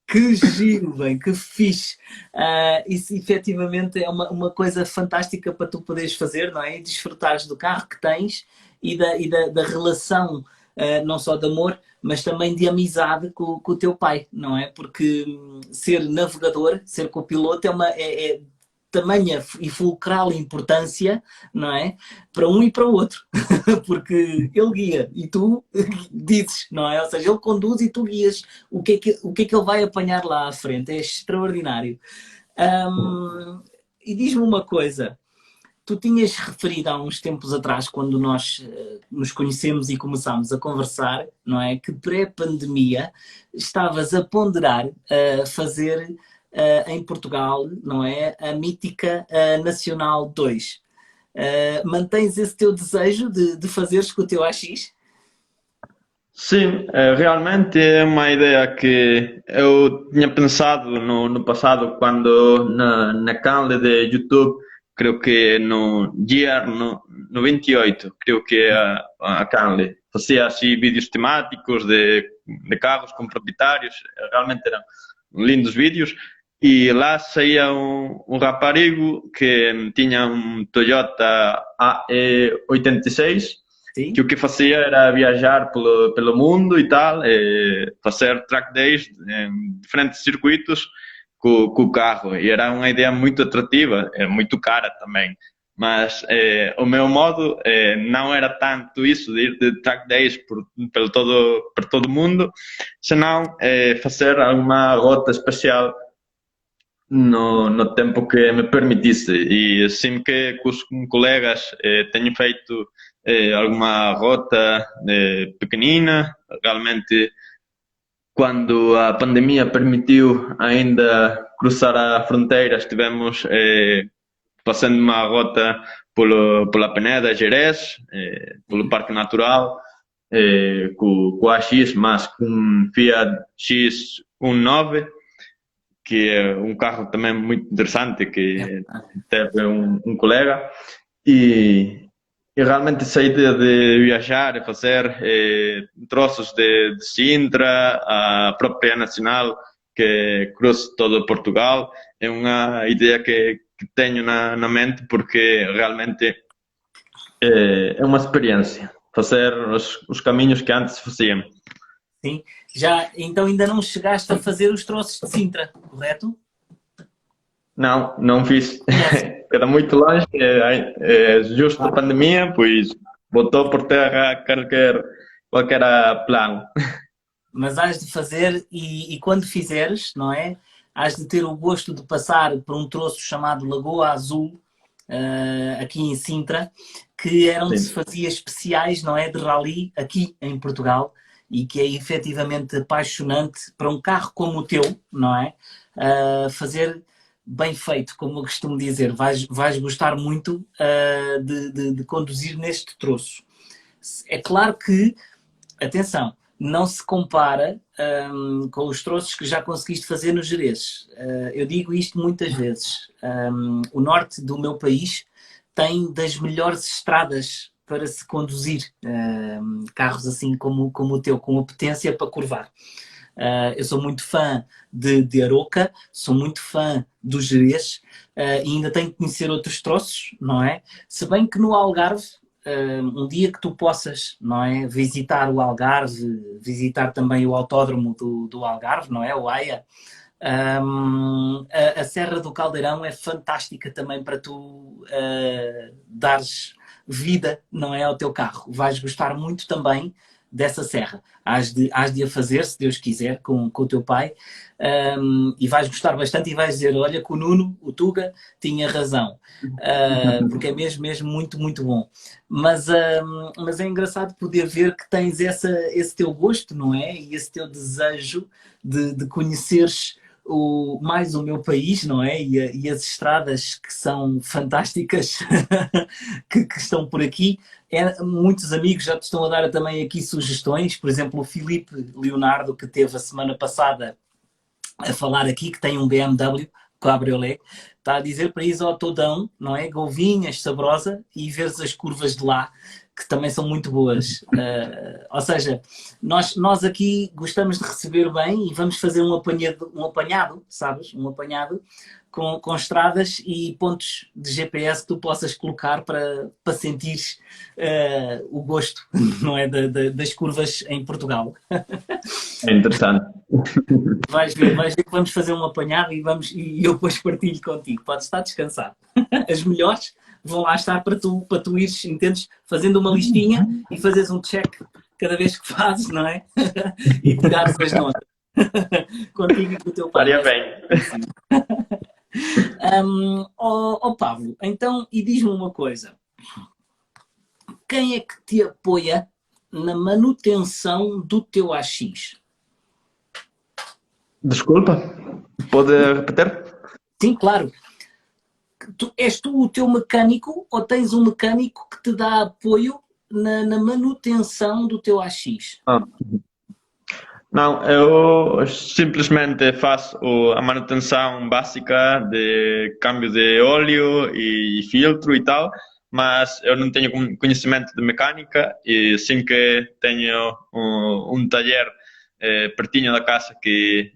Que giro, bem, que fixe. Isso efetivamente é uma coisa fantástica para tu poderes fazer, não é? E desfrutares do carro que tens e da relação, não só de amor, mas também de amizade com o teu pai, não é? Porque ser navegador, ser copiloto é tamanha e fulcral importância, não é? Para um e para o outro. Porque ele guia e tu dizes, não é? Ou seja, ele conduz e tu guias o que é que ele vai apanhar lá à frente. É extraordinário. E diz-me uma coisa. Tu tinhas referido há uns tempos atrás, quando nós nos conhecemos e começámos a conversar, não é? Que pré-pandemia estavas a ponderar fazer em Portugal, não é? A mítica Nacional 2. Mantens esse teu desejo de fazeres com o teu AX? Sim, realmente é uma ideia que eu tinha pensado no passado, quando na canal de YouTube, creio que no Year no 28, creio que a canal fazia assim vídeos temáticos de carros com proprietários, realmente eram lindos vídeos, e lá saía um raparigo que tinha um Toyota AE86, Sim? que o que fazia era viajar pelo mundo e tal, fazer track days em diferentes circuitos com o carro. E era uma ideia muito atrativa, é muito cara também. Mas o meu modo não era tanto isso de ir de track days por todo o mundo, senão fazer alguma rota especial no tempo que me permitisse. E assim que com os colegas tenho feito alguma rota pequenina, realmente quando a pandemia permitiu ainda cruzar a fronteira, estivemos fazendo uma rota pela Peneda, Gerês, pelo Parque Natural, com a AX, mas com um Fiat X19, que é um carro também muito interessante, que teve um colega, e realmente essa ideia de viajar e fazer troços de Sintra, a própria Nacional, que cruza todo Portugal, é uma ideia que tenho na mente, porque realmente é uma experiência fazer os caminhos que antes faziam. Sim. Então ainda não chegaste a fazer os troços de Sintra, correto? Não, não fiz. Yes. Era muito longe, justo a pandemia, pois botou por terra qualquer plano. Mas has de fazer, e quando fizeres, não é? Has de ter o gosto de passar por um troço chamado Lagoa Azul, aqui em Sintra, que era onde se Sim. fazia especiais, não é? De rally aqui em Portugal, e que é efetivamente apaixonante para um carro como o teu, não é? Fazer bem feito, como eu costumo dizer. Vais gostar muito de conduzir neste troço. É claro que, atenção, não se compara com os troços que já conseguiste fazer no Gerês. Eu digo isto muitas vezes. O norte do meu país tem das melhores estradas para se conduzir carros assim como o teu, com a potência para curvar. Eu sou muito fã de Aroca, sou muito fã do Gerês, e ainda tenho que conhecer outros troços, não é? Se bem que no Algarve, um dia que tu possas, não é, visitar o Algarve, visitar também o autódromo do Algarve, não é, o AIA, a Serra do Caldeirão é fantástica também para tu dares vida, não é, ao teu carro. Vais gostar muito também dessa serra. Hás de a fazer, se Deus quiser, com o teu pai, e vais gostar bastante e vais dizer, olha que o Nuno, o Tuga, tinha razão, porque é mesmo muito, muito bom. Mas é engraçado poder ver que tens esse teu gosto, não é? E esse teu desejo de conheceres mais o meu país, não é? E as estradas que são fantásticas que estão por aqui. Muitos amigos já te estão a dar também aqui sugestões, por exemplo, o Filipe Leonardo, que teve a semana passada a falar aqui, que tem um BMW Cabriolet, está a dizer para ir ao Todão, não é? Golvinhas, Sabrosa, e veres as curvas de lá, que também são muito boas. Ou seja, nós aqui gostamos de receber bem e vamos fazer um apanhado, sabes? Um apanhado com estradas e pontos de GPS que tu possas colocar para sentir o gosto, não é? Das curvas em Portugal. É interessante. Vais ver que vamos fazer um apanhado e eu depois partilho contigo. Podes estar descansado. As melhores vão lá estar para tu ires, entendes? Fazendo uma listinha e fazeres um check cada vez que fazes, não é? E tirares as notas. Contigo e com o teu pai. Estaria bem. Pablo, então, e diz-me uma coisa. Quem é que te apoia na manutenção do teu AX? Desculpa, pode repetir? Sim, claro. És tu o teu mecânico ou tens um mecânico que te dá apoio na manutenção do teu AX? Não, eu simplesmente faço a manutenção básica de câmbio de óleo e filtro e tal, mas eu não tenho conhecimento de mecânica e sim que tenho um taller pertinho da casa que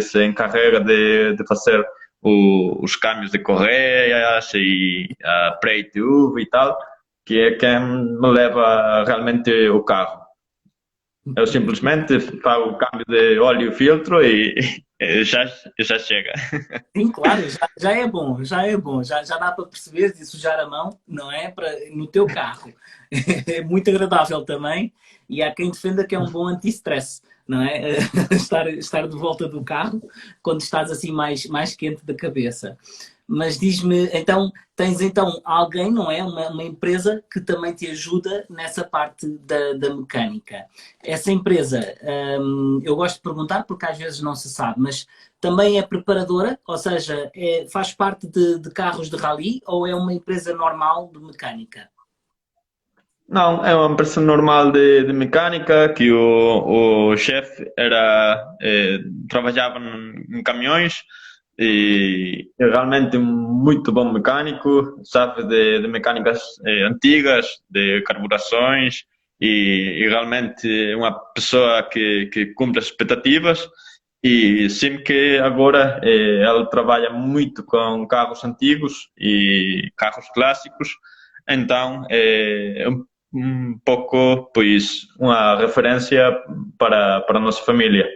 se encarrega de fazer os câmbios de correias e a pré-ITU e tal, que é quem me leva realmente o carro. Eu simplesmente faço o câmbio de óleo e filtro e já chega. Sim, claro, já é bom, já dá para perceber de sujar a mão, não é? No teu carro. É muito agradável também e há quem defenda que é um bom anti-stress, não é? Estar de volta do carro quando estás assim mais quente da cabeça. Mas diz-me, então, tens então alguém, não é? Uma empresa que também te ajuda nessa parte da mecânica. Essa empresa, eu gosto de perguntar porque às vezes não se sabe, mas também é preparadora, ou seja, faz parte de carros de rally ou é uma empresa normal de mecânica? Não, é uma empresa normal de mecânica que o chefe trabalhava em caminhões e é realmente muito bom mecânico, sabe de mecânicas antigas, de carburações e realmente é uma pessoa que cumpre as expectativas e sim que agora ele trabalha muito com carros antigos e carros clássicos, então é um pouco, pois, uma referência para a nossa família.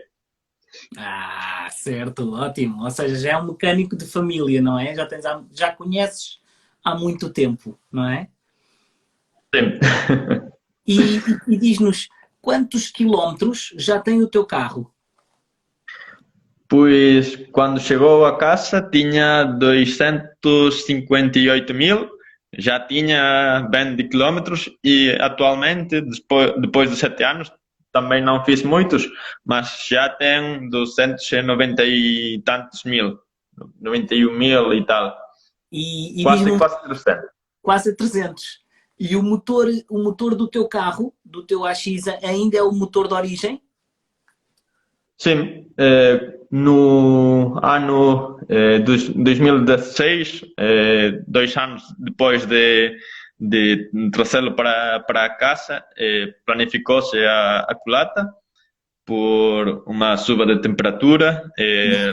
Ah, certo, ótimo. Ou seja, já é um mecânico de família, não é? Já conheces há muito tempo, não é? Sim. E diz-nos, quantos quilómetros já tem o teu carro? Pois, quando chegou a casa, tinha 258.000, já tinha bem de quilómetros e atualmente, depois de 7 anos, também não fiz muitos, mas já tem 290 e tantos mil, 91 mil e tal, E quase diz-me 300. quase 300. E o motor do teu carro, do teu AX, ainda é o motor de origem? Sim, no ano 2016, 2 anos depois de trazê-lo para casa, planificou-se a culata por uma suba de temperatura.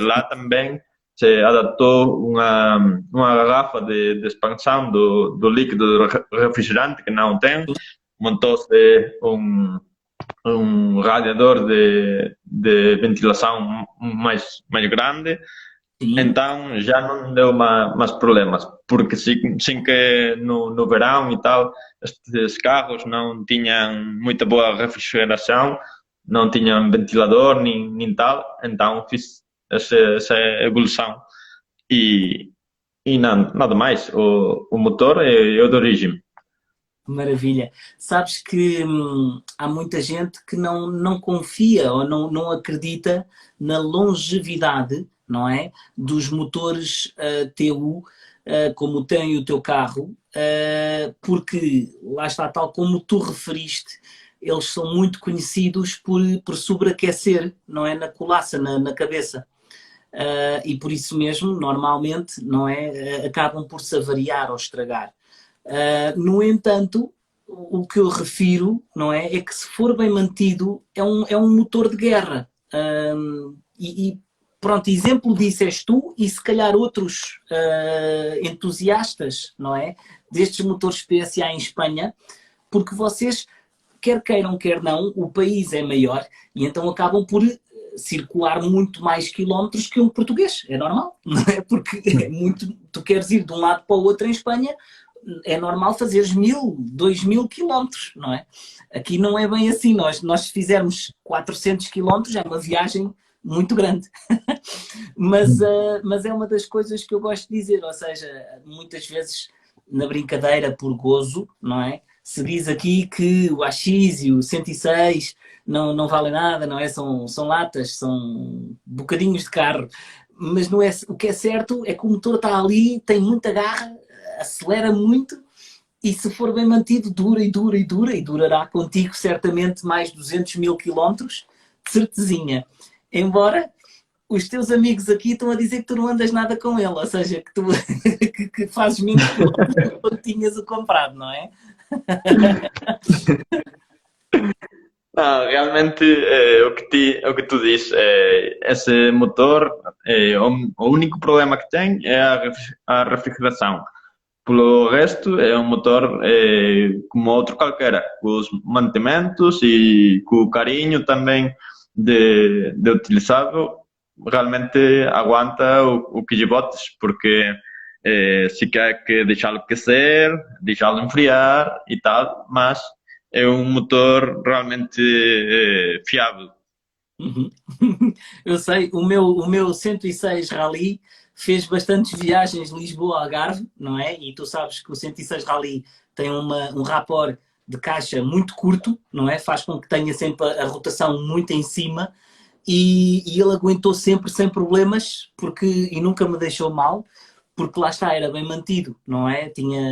Lá também se adaptou uma garrafa de expansão do líquido refrigerante que não tem, montou-se um radiador de ventilação mais grande Sim. então já não deu mais problemas, porque sim que no verão e tal, estes carros não tinham muita boa refrigeração, não tinham ventilador nem tal, então fiz essa evolução. E, e nada mais, o motor é de origem. Maravilha. Sabes que há muita gente que não confia ou não acredita na longevidade, não é? Dos motores TU, como tem o teu carro, porque lá está, tal como tu referiste, eles são muito conhecidos por sobreaquecer, não é? Na culaça, na cabeça. E por isso mesmo, normalmente, não é? Acabam por se avariar ou estragar. No entanto, o que eu refiro, não é? É que se for bem mantido, é um motor de guerra. Pronto, exemplo disso és tu e se calhar outros entusiastas, não é? Destes motores PSA em Espanha, porque vocês, quer queiram, quer não, o país é maior e então acabam por circular muito mais quilómetros que um português. É normal, não é? Porque é muito, tu queres ir de um lado para o outro em Espanha, é normal fazeres 1000, 2000 quilómetros, não é? Aqui não é bem assim. Nós se fizermos 400 quilómetros é uma viagem muito grande. Mas é uma das coisas que eu gosto de dizer, ou seja, muitas vezes na brincadeira por gozo, não é? Se diz aqui que o AX e o 106 não valem nada, não é? São latas, são bocadinhos de carro. Mas não é, o que é certo é que o motor está ali, tem muita garra, acelera muito e se for bem mantido dura e dura e dura e durará contigo certamente mais 200 000 quilómetros, de certezinha. Embora os teus amigos aqui estão a dizer que tu não andas nada com ele, ou seja, que tu que fazes menos quilómetros do que quando tinhas o comprado, não é? Não, realmente o que tu dizes, esse motor, o único problema que tem é a refrigeração. Pelo resto, é um motor como outro qualquer, com os mantimentos e com o carinho também de utilizado, realmente aguanta o que lhe botes, porque se quer que deixá-lo aquecer, deixá-lo enfriar e tal, mas é um motor realmente fiável. Uhum. Eu sei, o meu 106 Rally fez bastantes viagens Lisboa-Algarve, não é? E tu sabes que o 106 Rally tem um rapport de caixa muito curto, não é? Faz com que tenha sempre a rotação muito em cima e ele aguentou sempre sem problemas e nunca me deixou mal, porque lá está, era bem mantido, não é? Tinha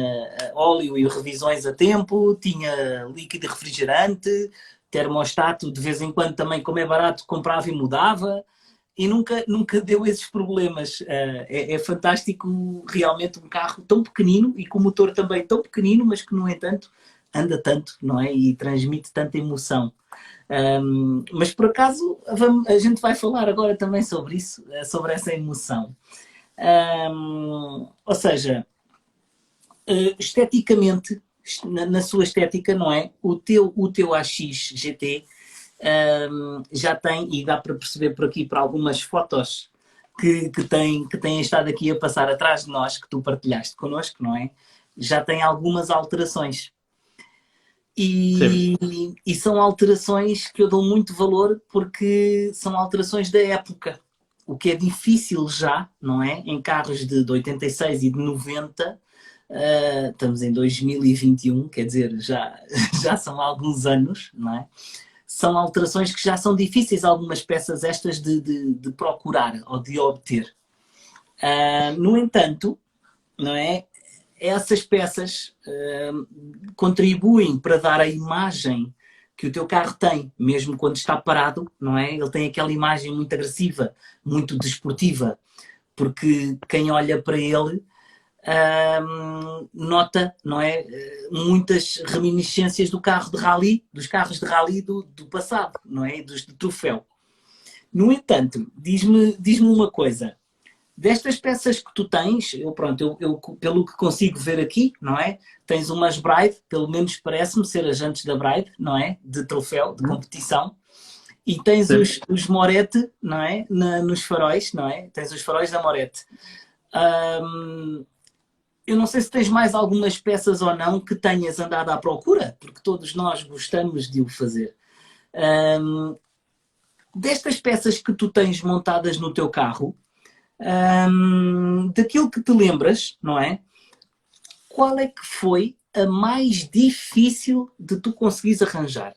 óleo e revisões a tempo, tinha líquido refrigerante, termostato, de vez em quando também, como é barato, comprava e mudava, e nunca deu esses problemas. É fantástico realmente um carro tão pequenino e com o motor também tão pequenino, mas que, no entanto, anda tanto, não é? E transmite tanta emoção. Mas por acaso a gente vai falar agora também sobre isso, sobre essa emoção. Ou seja, esteticamente, na sua estética, não é? O teu AX GT já tem, e dá para perceber por aqui, para algumas fotos que têm estado aqui a passar atrás de nós, que tu partilhaste connosco, não é? Já tem algumas alterações. Sim, E são alterações que eu dou muito valor porque são alterações da época. O que é difícil já, não é? Em carros de 86 e de 90, estamos em 2021, quer dizer, já são alguns anos, não é? São alterações que já são difíceis, algumas peças estas de procurar ou de obter. No entanto, não é? Essas peças contribuem para dar a imagem que o teu carro tem, mesmo quando está parado, não é? Ele tem aquela imagem muito agressiva, muito desportiva, porque quem olha para ele nota, não é? Muitas reminiscências do carro de rally, dos carros de rally do passado, não é? Dos de troféu. No entanto, diz-me uma coisa. Destas peças que tu tens, eu pelo que consigo ver aqui, não é? Tens umas Bride, pelo menos parece-me ser as jantes da Bride, não é? De troféu, de competição. E tens sim. os Moretti, não é? Nos faróis, não é? Tens os faróis da Moretti. Hum, eu não sei se tens mais algumas peças ou não que tenhas andado à procura, porque todos nós gostamos de o fazer. Hum, destas peças que tu tens montadas no teu carro, daquilo que te lembras, não é? Qual é que foi a mais difícil de tu conseguires arranjar?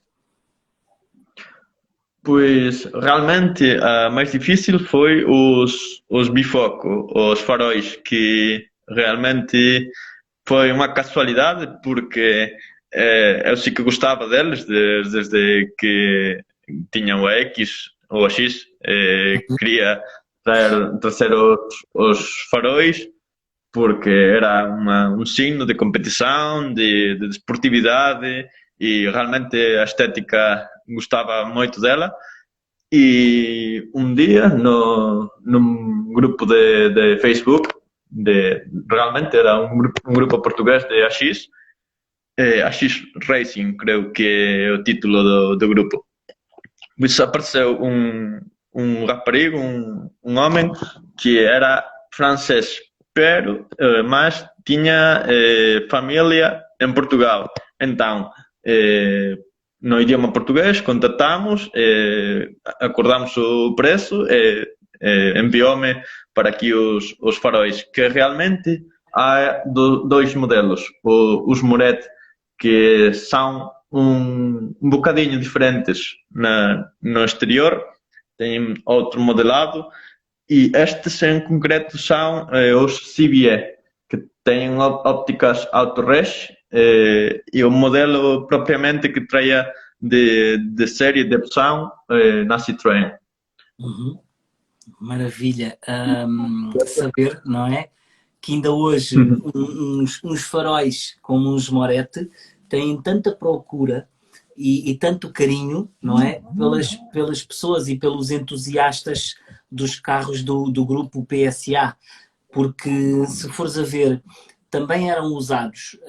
Pois realmente a mais difícil foi os bifoco, os faróis, que realmente foi uma casualidade porque eu sei que gostava deles desde que tinham o X ou a X, queria trazer os faróis porque era um signo de competição, de desportividade e realmente a estética gostava muito dela. E um dia, num grupo de Facebook, realmente era um grupo português de AX, AX Racing, creio que é o título do grupo. Mas apareceu um raparigo, um homem, que era francês, mas tinha família em Portugal. Então, no idioma português, contatamos, acordamos o preço, enviou-me para aqui os faróis, que realmente há dois modelos. Os Moretti, que são um bocadinho diferentes no exterior, tem outro modelado, e estes em concreto são os CBE, que têm ópticas AutoRes, e o modelo propriamente que traia de série de opção na Citroën. Uhum. Maravilha. Saber, não é? Que ainda hoje uns faróis como os Moretti têm tanta procura e tanto carinho, não é? Pelas pessoas e pelos entusiastas dos carros do grupo PSA, porque se fores a ver, também eram usados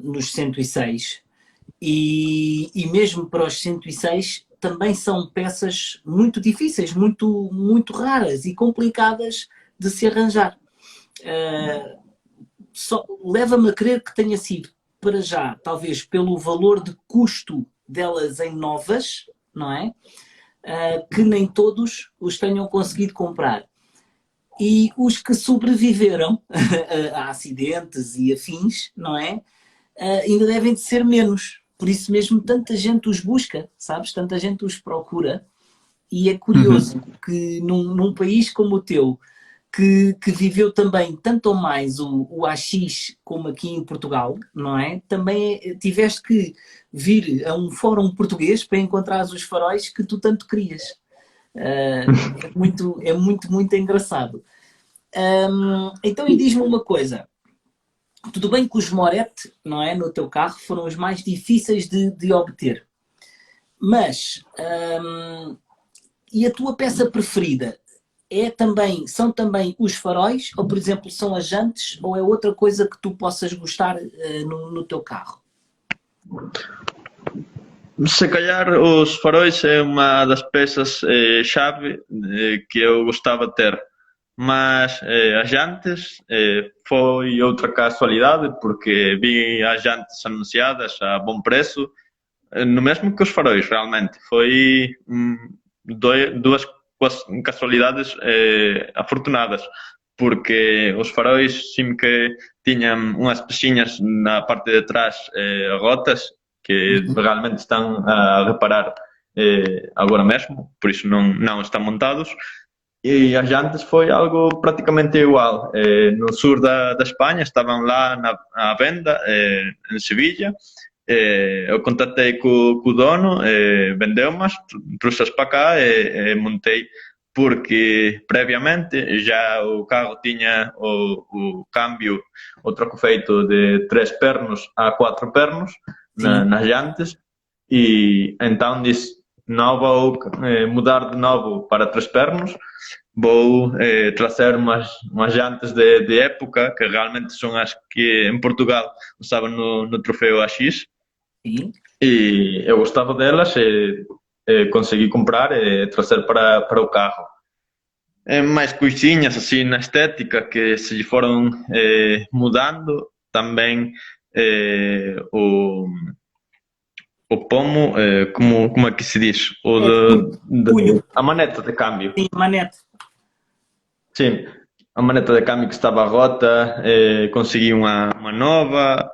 nos 106 e mesmo para os 106 também são peças muito difíceis, muito raras e complicadas de se arranjar. Leva-me a crer que tenha sido, para já, talvez pelo valor de custo delas em novas, não é? Que nem todos os tenham conseguido comprar. E os que sobreviveram a acidentes e afins, não é? Ainda devem de ser menos. Por isso mesmo tanta gente os busca, sabes? Tanta gente os procura. E é curioso que num país como o teu, que viveu também tanto ou mais o AX como aqui em Portugal, não é? Também tiveste que vir a um fórum português para encontrar os faróis que tu tanto querias. É muito engraçado. Então, e diz-me uma coisa. Tudo bem que os Moretti, não é, no teu carro, foram os mais difíceis de obter. Mas, e a tua peça preferida? São também os faróis? Ou, por exemplo, são as jantes? Ou é outra coisa que tu possas gostar no teu carro? Se calhar os faróis é uma das peças chave que eu gostava de ter, mas as jantes foi outra casualidade porque vi as jantes anunciadas a bom preço, no mesmo que os faróis realmente. Foi duas casualidades afortunadas, porque os faróis sim que tinham umas pechinhas na parte de trás rotas, que realmente estão a reparar agora mesmo, por isso não estão montados. E as jantes foi algo praticamente igual. No sul da Espanha estavam lá à venda, em Sevilha. Eu contatei com o dono, vendeu-mas, trouxe-as para cá e montei, porque previamente já o carro tinha o câmbio, o troco feito de 3 pernos a 4 pernos nas jantes, e então disse, não vou mudar de novo para 3 pernos, vou trazer umas jantes de época, que realmente são as que em Portugal usavam no troféu AX. Sim. E eu gostava delas, consegui comprar e trazer para o carro. Mais coisinhas assim na estética que se foram mudando. Também o pomo, como é que se diz? É punho, A maneta de câmbio. sim, manete. Sim, a maneta de câmbio que estava rota, consegui uma nova.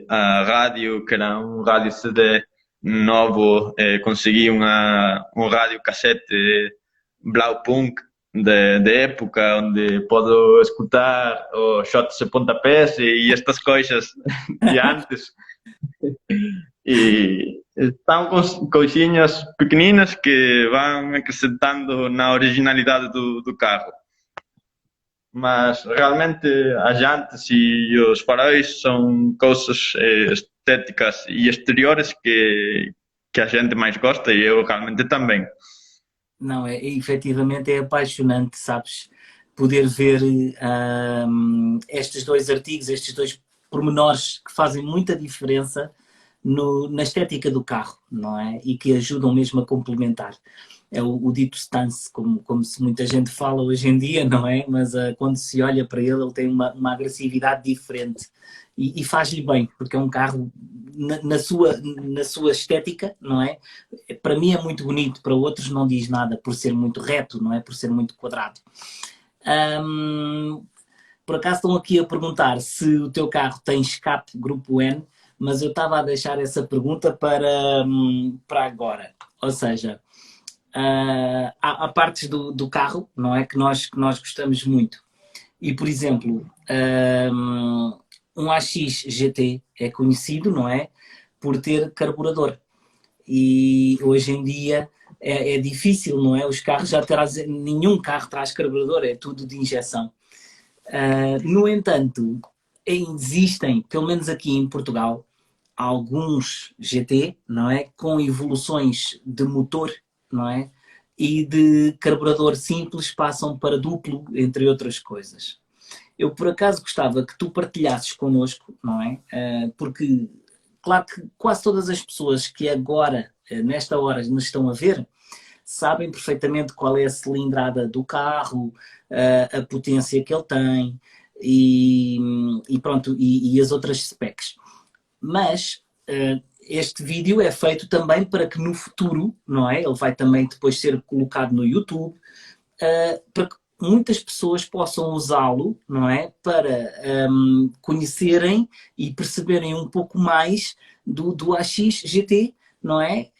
A rádio, que era um rádio CD novo, consegui um rádio cassete Blaupunk de época, onde posso escutar os shots e pontapés e estas coisas de antes. E estão coisinhas pequeninas que vão acrescentando na originalidade do carro. Mas realmente as jantes e os faróis são coisas estéticas e exteriores que a gente mais gosta e eu realmente também. Não, efetivamente é apaixonante, sabes, poder ver estes dois artigos, estes dois pormenores que fazem muita diferença na estética do carro, não é? E que ajudam mesmo a complementar. É o dito stance, como se muita gente fala hoje em dia, não é? Mas quando se olha para ele, ele tem uma agressividade diferente e faz-lhe bem, porque é um carro na sua estética, não é? Para mim é muito bonito, para outros não diz nada, por ser muito reto, não é? Por ser muito quadrado. Por acaso estão aqui a perguntar se o teu carro tem escape grupo N, mas eu estava a deixar essa pergunta para agora. Ou seja, há partes do carro, não é? Que nós gostamos muito. E, por exemplo, um AX GT é conhecido, não é? Por ter carburador. E hoje em dia é difícil, não é? Os carros já trazem, nenhum carro traz carburador, é tudo de injeção. No entanto, existem, pelo menos aqui em Portugal, alguns GT, não é? Com evoluções de motor, não é? E de carburador simples passam para duplo, entre outras coisas. Eu, por acaso, gostava que tu partilhasses connosco, não é? Porque, claro que quase todas as pessoas que agora, nesta hora, nos estão a ver, sabem perfeitamente qual é a cilindrada do carro, a potência que ele tem e pronto, e as outras specs. Mas este vídeo é feito também para que no futuro, não é? Ele vai também depois ser colocado no YouTube, para que muitas pessoas possam usá-lo, não é? Para conhecerem e perceberem um pouco mais do AX GT, não é?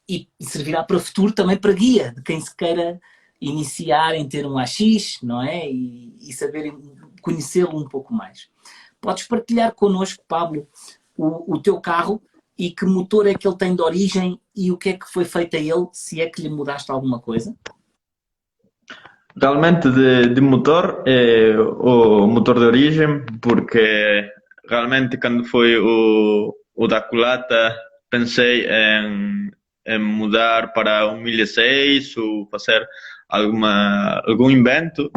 E servirá para o futuro também para guia de quem se queira iniciar em ter um AX, não é? E saber conhecê-lo um pouco mais. Podes partilhar connosco, Pablo, o teu carro e que motor é que ele tem de origem e o que é que foi feito a ele, se é que lhe mudaste alguma coisa? Realmente de motor é o motor de origem, porque realmente quando foi o da culata pensei em mudar para um 1006 ou fazer algum invento,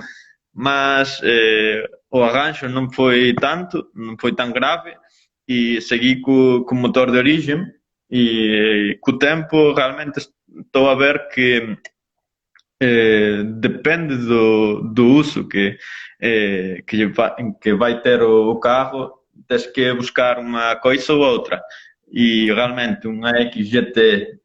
mas o arranjo não foi tanto, não foi tão grave e segui com o motor de origem e com o tempo realmente estou a ver que depende do uso que vai ter o carro, tens que buscar uma coisa ou outra. E realmente uma XGT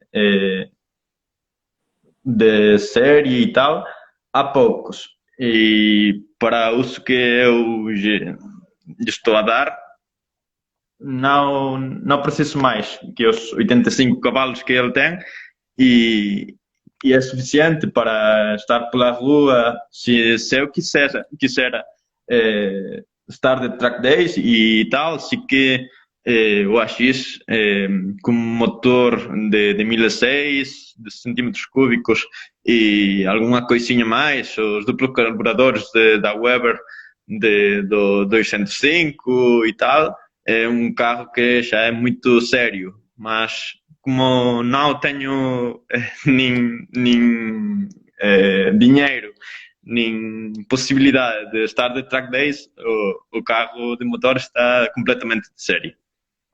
de série e tal, há poucos. E para o uso que eu estou a dar, não preciso mais que os 85 cavalos que ele tem e é suficiente para estar pela rua. Se eu quisera estar de track days e tal, se que o AX com motor de 1006 de centímetros cúbicos e alguma coisinha mais, os duplos carburadores da Weber do 205 e tal, é um carro que já é muito sério, mas como não tenho nem dinheiro, nem possibilidade de estar de track days, o carro de motor está completamente de série.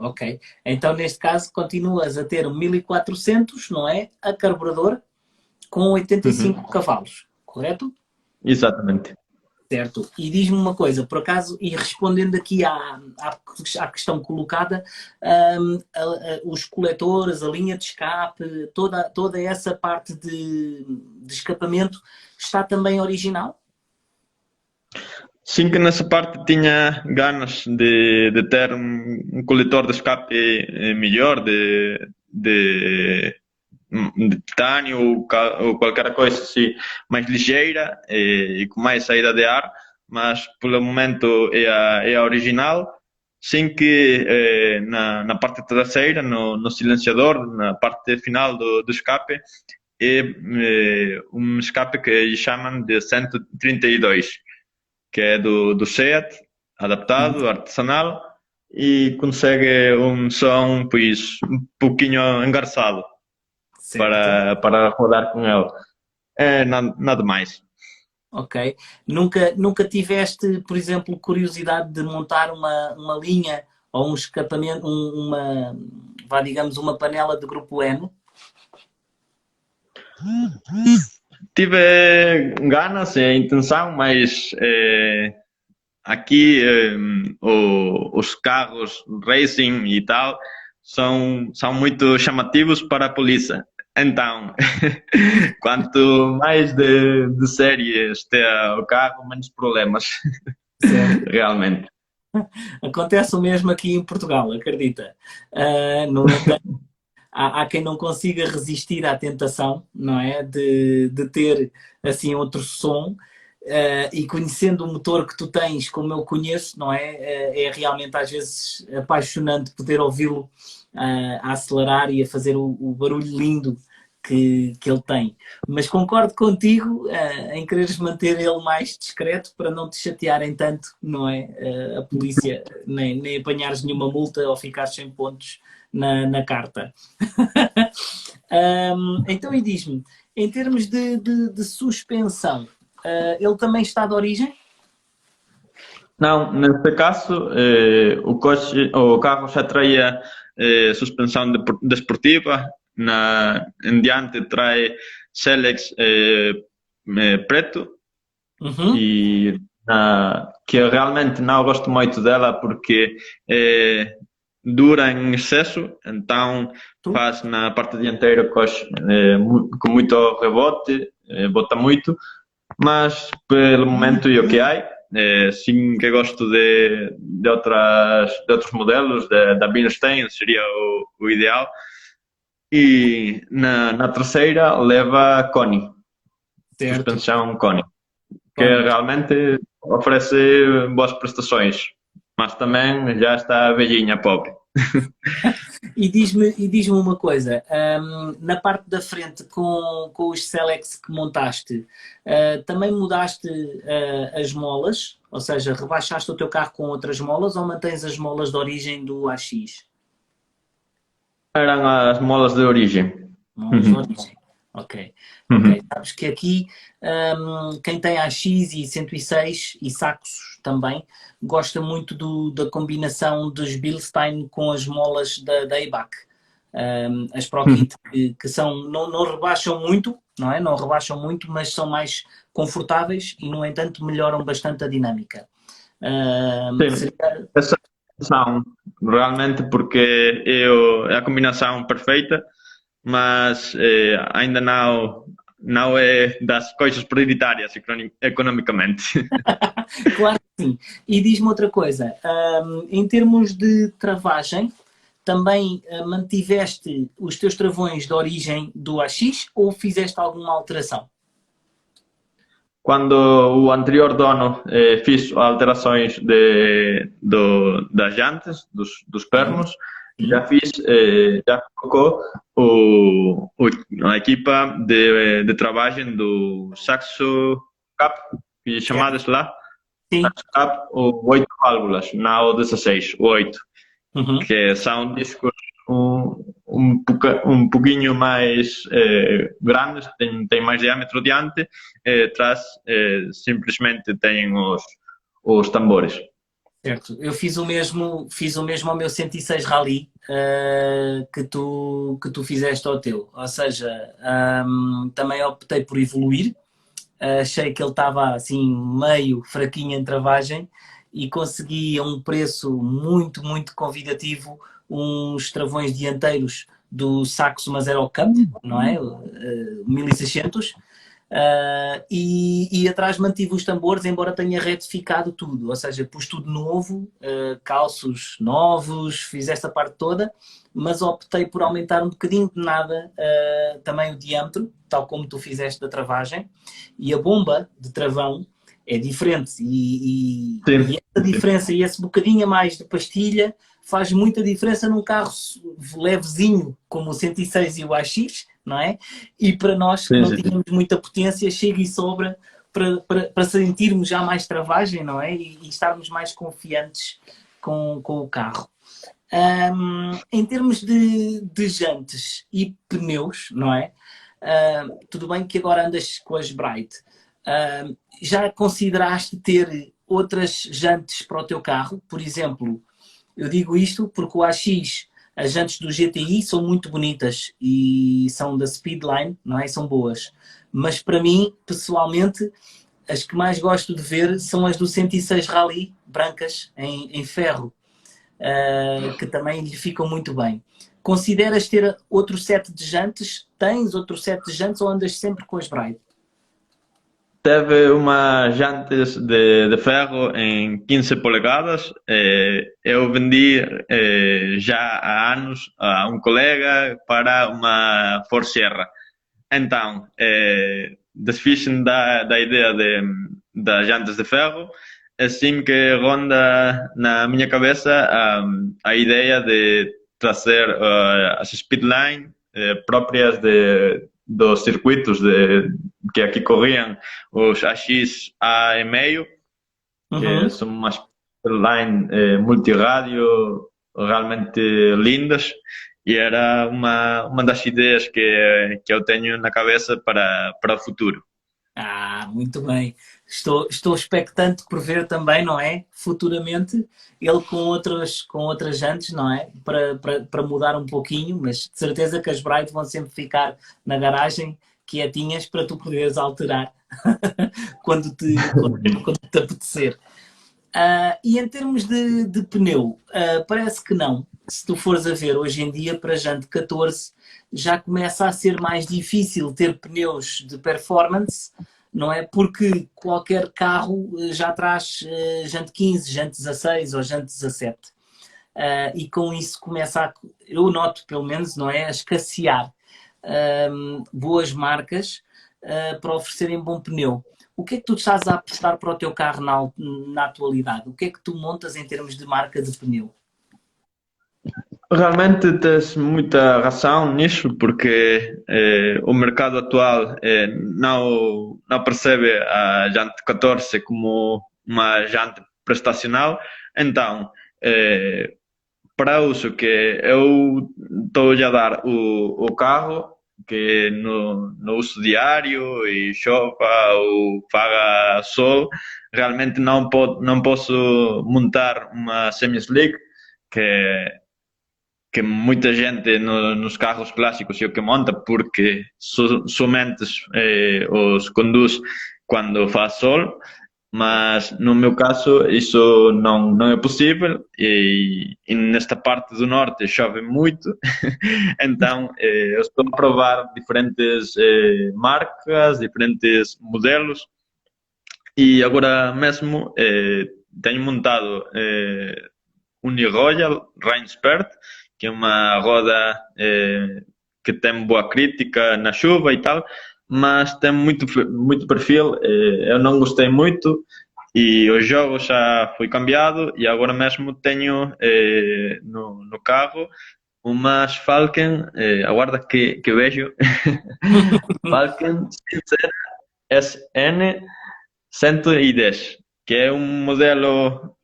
Ok. Então, neste caso, continuas a ter um 1400, não é? A carburador com 85 Uhum. cavalos, correto? Exatamente. Certo. E diz-me uma coisa, por acaso, e respondendo aqui à questão colocada, os coletores, a linha de escape, toda essa parte de escapamento está também original? Sim que nessa parte tinha ganas de ter um coletor de escape melhor, de titânio ou qualquer coisa assim mais ligeira e com mais saída de ar, mas pelo momento é a original. Sim que na parte traseira, no silenciador, na parte final do escape, um escape que chamam de 132, que é do Seat, Uhum. adaptado, artesanal, e consegue um som pois, um pouquinho engarçado Certo. para rodar com ele. É nada mais. Ok. Nunca tiveste, por exemplo, curiosidade de montar uma linha ou um escapamento, vá, digamos, uma panela de grupo N? Tive ganas e intenção, mas aqui os carros racing e tal são muito chamativos para a polícia. Então, quanto mais de série esteja o carro, menos problemas, Certo. realmente. Acontece o mesmo aqui em Portugal, acredita. No entanto, há quem não consiga resistir à tentação, não é? De ter assim outro som. E conhecendo o motor que tu tens, como eu conheço, não é? É realmente às vezes apaixonante poder ouvi-lo a acelerar e a fazer o barulho lindo que ele tem. Mas concordo contigo em quereres manter ele mais discreto para não te chatearem tanto, não é? A polícia, nem apanhares nenhuma multa ou ficares sem pontos na carta. Então, e diz-me, em termos de suspensão, ele também está de origem? Não, neste caso, o carro já traía suspensão desportiva, em diante trai Selex preto Uhum. e que eu realmente não gosto muito dela porque dura em excesso, então Tu? faz na parte dianteira com muito rebote, bota muito, mas pelo momento e o que há, sim que gosto de outros modelos, da Bilstein seria o ideal. E na terceira leva Koni, Certo. suspensão Koni, que Tony. realmente oferece boas prestações, mas também já está velhinha, pobre. E diz-me uma coisa, na parte da frente com os Selex que montaste, também mudaste as molas? Ou seja, rebaixaste o teu carro com outras molas ou mantens as molas de origem do AX? Eram as molas de origem. Molas de Uhum. origem. Ok. Ok. Uhum. Sabes que aqui quem tem AX e 106 e Saxos também gosta muito da combinação dos Bilstein com as molas da ABAC. As Uhum. ProKit que são, não rebaixam muito, não é? Não rebaixam muito, mas são mais confortáveis e, no entanto, melhoram bastante a dinâmica. Sim, Seria, essa combinação, realmente, porque é a combinação perfeita, mas ainda não é das coisas prioritárias economicamente. claro que sim. E diz-me outra coisa, em termos de travagem, também mantiveste os teus travões de origem do AX ou fizeste alguma alteração? Quando o anterior dono fez alterações das jantes, dos Sim, pernos, sim. já colocou a equipa de trabalho do Saxo Cap, que Certo. chamadas lá, Sim. Saxo Cap, o 8 válvulas, não o 16, o 8, Uhum. que são discos um pouquinho mais grandes, tem mais diâmetro diante, atrás simplesmente tem os tambores. Certo, eu fiz o mesmo ao meu 106 Rally, que tu fizeste ao teu. Ou seja, também optei por evoluir. Achei que ele estava assim meio fraquinho em travagem e consegui a um preço muito, muito convidativo uns travões dianteiros do Saxo Mazero Cup, não é? 1600. E atrás mantive os tambores, embora tenha retificado tudo, ou seja, pus tudo novo, calços novos, fiz esta parte toda, mas optei por aumentar um bocadinho de nada também o diâmetro, tal como tu fizeste da travagem, e a bomba de travão é diferente, Sim, e essa diferença e esse bocadinho a mais de pastilha faz muita diferença num carro levezinho como o 106 e o AX, não é? E para nós que sim, não sim. tínhamos muita potência, chega e sobra para sentirmos já mais travagem, não é? E estarmos mais confiantes com o carro. Em termos de jantes e pneus, não é? Tudo bem que agora andas com as Bright. Já consideraste ter outras jantes para o teu carro? Por exemplo, eu digo isto porque o AX, as jantes do GTI são muito bonitas e são da Speedline, não é? São boas. Mas para mim, pessoalmente, as que mais gosto de ver são as do 106 Rally, brancas, em ferro, que também lhe ficam muito bem. Consideras ter outro set de jantes? Tens outro set de jantes ou andas sempre com as Bright? Teve umas jantes de ferro em 15 polegadas. Eu vendi já há anos a um colega para uma Ford Sierra. Então, desfiz-me da ideia das jantes de ferro, assim que ronda na minha cabeça a ideia de trazer as Speedline próprias dos circuitos que aqui corriam, os AX A e meio, que Uhum. são umas Speedline multirádio realmente lindas. E era uma das ideias que eu tenho na cabeça para o futuro. Muito bem. Estou expectante por ver também, não é? Futuramente, ele com outras jantes, não é? Para mudar um pouquinho, mas de certeza que as Bright vão sempre ficar na garagem quietinhas para tu poderes alterar quando te apetecer. E em termos de pneu, parece que não. Se tu fores a ver hoje em dia, para jante 14, já começa a ser mais difícil ter pneus de performance, não é? Porque qualquer carro já traz jante 15, jante 16 ou jante 17. E com isso começa eu noto pelo menos, não é? A escassear boas marcas para oferecerem bom pneu. O que é que tu estás a apostar para o teu carro na atualidade? O que é que tu montas em termos de marca de pneu? Realmente tens muita razão nisso, porque o mercado atual não percebe a Jante 14 como uma jante prestacional. Então, para uso que eu estou a dar o carro, que no uso diário e chova ou faga sol, realmente não posso montar uma semi-slick, que muita gente nos carros clássicos é o que monta, porque somente os conduz quando faz sol. Mas no meu caso isso não é possível, e nesta parte do norte chove muito. Então eu estou a provar diferentes marcas, diferentes modelos, e agora mesmo tenho montado Uniroyal Reinspert, que é uma roda que tem boa crítica na chuva e tal, mas tem muito perfil. Eu não gostei muito e o jogo já foi cambiado, e agora mesmo tenho no carro umas Falcon, aguarda que vejo, Falcon SN 110, que é um modelo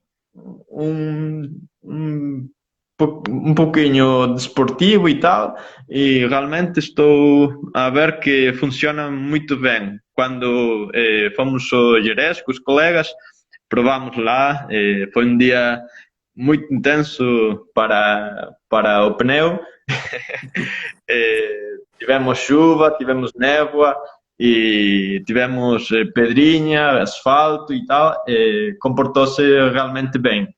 um, um pouquinho desportivo e tal, e realmente estou a ver que funciona muito bem. Quando fomos ao Jerez com os colegas, provamos lá, foi um dia muito intenso para o pneu. Tivemos chuva, tivemos névoa e tivemos pedrinha, asfalto e tal. Comportou-se realmente bem.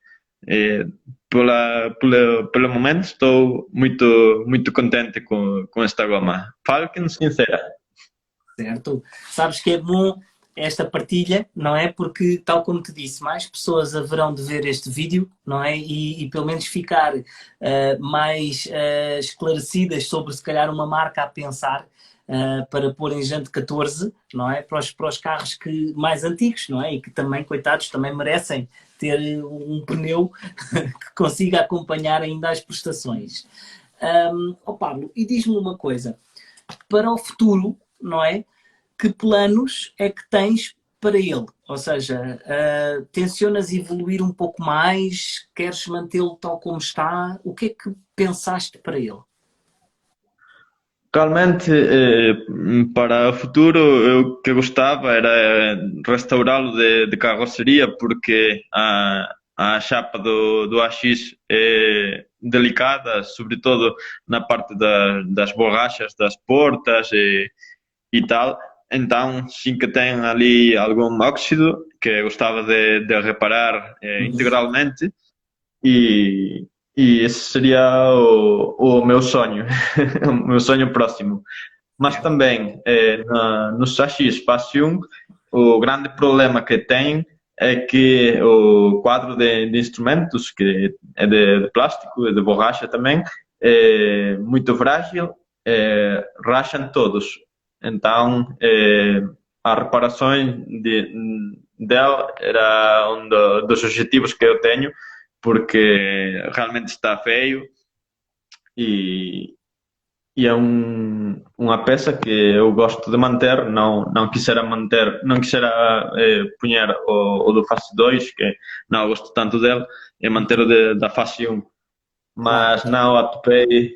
Eh, pelo momento estou muito contente com esta goma. Falcon sincera. Certo? Sabes que é bom esta partilha, não é? Porque, tal como te disse, mais pessoas haverão de ver este vídeo, não é? E pelo menos ficar mais esclarecidas sobre, se calhar, uma marca a pensar para pôr em Jante 14, não é? Para os carros mais antigos, não é? E que também, coitados, também merecem ter um pneu que consiga acompanhar ainda as prestações. Pablo, e diz-me uma coisa, para o futuro, não é? Que planos é que tens para ele? Ou seja, tencionas evoluir um pouco mais? Queres mantê-lo tal como está? O que é que pensaste para ele? Realmente, para o futuro, eu o que gostava era restaurá-lo de carroceria, porque a chapa do AX é delicada, sobretudo na parte das borrachas das portas e tal. Então, sim que tem ali algum óxido que eu gostava de reparar integralmente e, e esse seria o meu sonho, o meu sonho próximo. Mas também no Saxi Espaço 1, o grande problema que tem é que o quadro de instrumentos, que é de plástico, é de borracha também, é muito frágil, racham todos. Então, as reparações dela era dos objetivos que eu tenho, porque realmente está feio e, e é uma peça que eu gosto de manter, não quisera manter, não quisera punhar o do fase 2, que não gosto tanto dele, e manter da fase 1. Claro. Mas não atopei,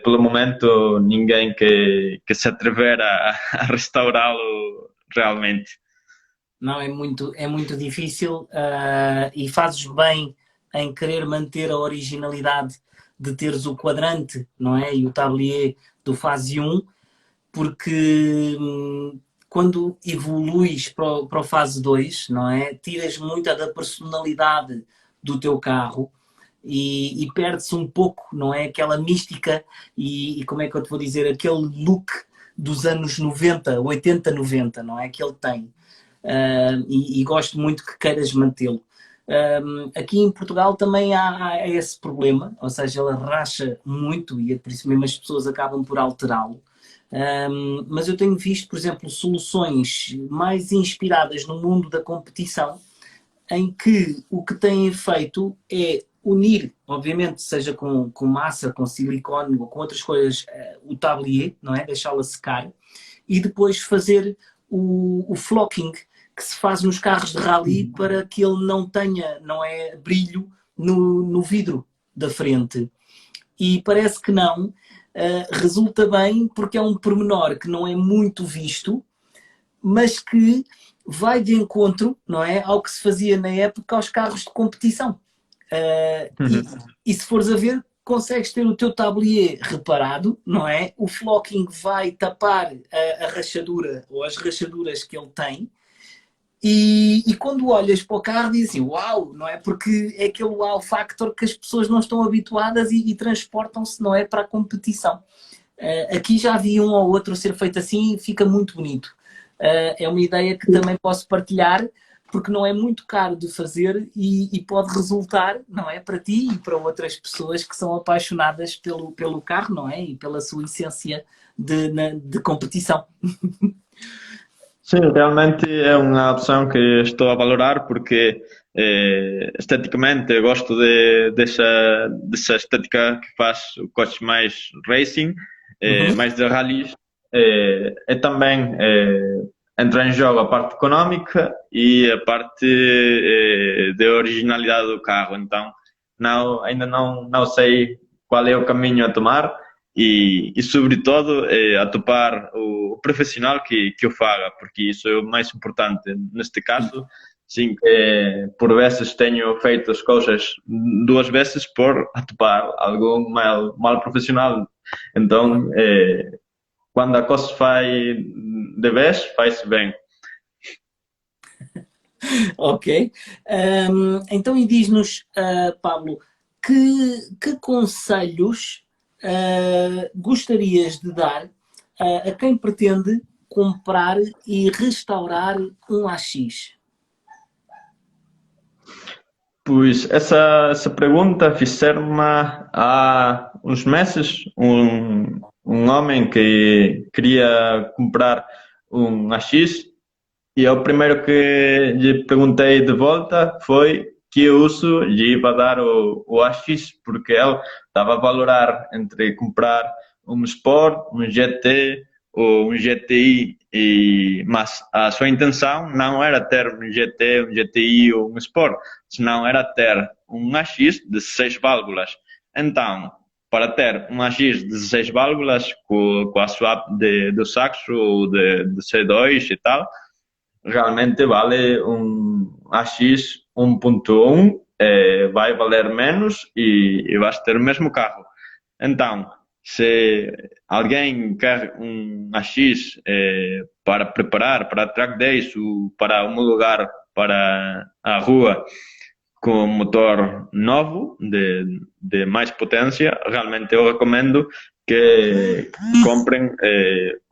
pelo momento, ninguém que se atrever a restaurá-lo realmente. Não, é muito difícil e fazes bem em querer manter a originalidade de teres o quadrante, não é? E o tablier do fase 1, porque quando evoluís para o fase 2, não é? Tiras muita da personalidade do teu carro e perde-se um pouco, não é? Aquela mística e como é que eu te vou dizer, aquele look dos anos 90, 80, 90, não é? Que ele tem. E gosto muito que queiras mantê-lo. Aqui em Portugal também há esse problema, ou seja, ele racha muito e é por isso mesmo as pessoas acabam por alterá-lo. Mas eu tenho visto, por exemplo, soluções mais inspiradas no mundo da competição, em que o que têm feito é unir, obviamente, seja com massa, com silicone ou com outras coisas, o tablier, não é? Deixá-lo secar, e depois fazer o flocking que se faz nos carros de rally para que ele não tenha, não é, brilho no vidro da frente. E parece que não, resulta bem porque é um pormenor que não é muito visto, mas que vai de encontro, não é, ao que se fazia na época aos carros de competição. E se fores a ver, consegues ter o teu tablier reparado, não é? O flocking vai tapar a rachadura ou as rachaduras que ele tem. E quando olhas para o carro dizes assim, uau, não é? Porque é aquele wow factor que as pessoas não estão habituadas e transportam-se, não é, para a competição. Aqui já vi um ou outro ser feito assim e fica muito bonito. É uma ideia que também posso partilhar porque não é muito caro de fazer e pode resultar, não é, para ti e para outras pessoas que são apaixonadas pelo carro, não é, e pela sua essência de competição. Sim, realmente é uma opção que estou a valorar porque esteticamente eu gosto dessa estética que faz o coche mais racing, Uhum. mais de rallies. Também entra em jogo a parte económica e a parte de originalidade do carro. Então, ainda não sei qual é o caminho a tomar e sobretudo, a topar o profissional que o faga, porque isso é o mais importante neste caso. sim que por vezes tenho feito as coisas duas vezes por atopar algum mal profissional. Então, quando a coisa faz de vez, faz-se bem. Ok. Então, e diz-nos, Pablo, que conselhos gostarias de dar a quem pretende comprar e restaurar um AX? Pois essa pergunta fizeram-me há uns meses um homem que queria comprar um AX e o primeiro que lhe perguntei de volta foi que uso lhe ia dar o AX, porque ele estava a valorar entre comprar um Sport, um GT ou um GTI, mas a sua intenção não era ter um GT, um GTI ou um Sport, senão era ter um AX de 6 válvulas. Então, para ter um AX de 6 válvulas com a swap do Saxo ou de C2 e tal, realmente vale um AX 1.1, vai valer menos e vais ter o mesmo carro. Então, se alguém quer um AX para preparar para track days ou para homologar para a rua com motor novo de mais potência, realmente eu recomendo que comprem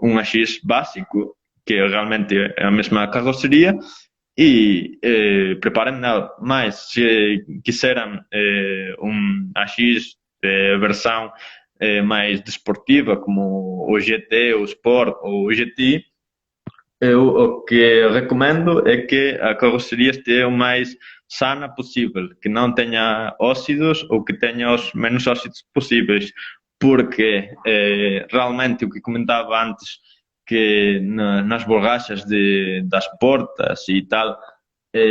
um AX básico, que realmente é a mesma carroceria, e preparem nela. Mas se quiserem um AX versão mais desportiva, como o GT, o Sport ou o GTI, eu o que recomendo é que a carroceria esteja o mais sana possível, que não tenha óxidos ou que tenha os menos óxidos possíveis, porque realmente o que comentava antes, que nas borrachas das portas e tal,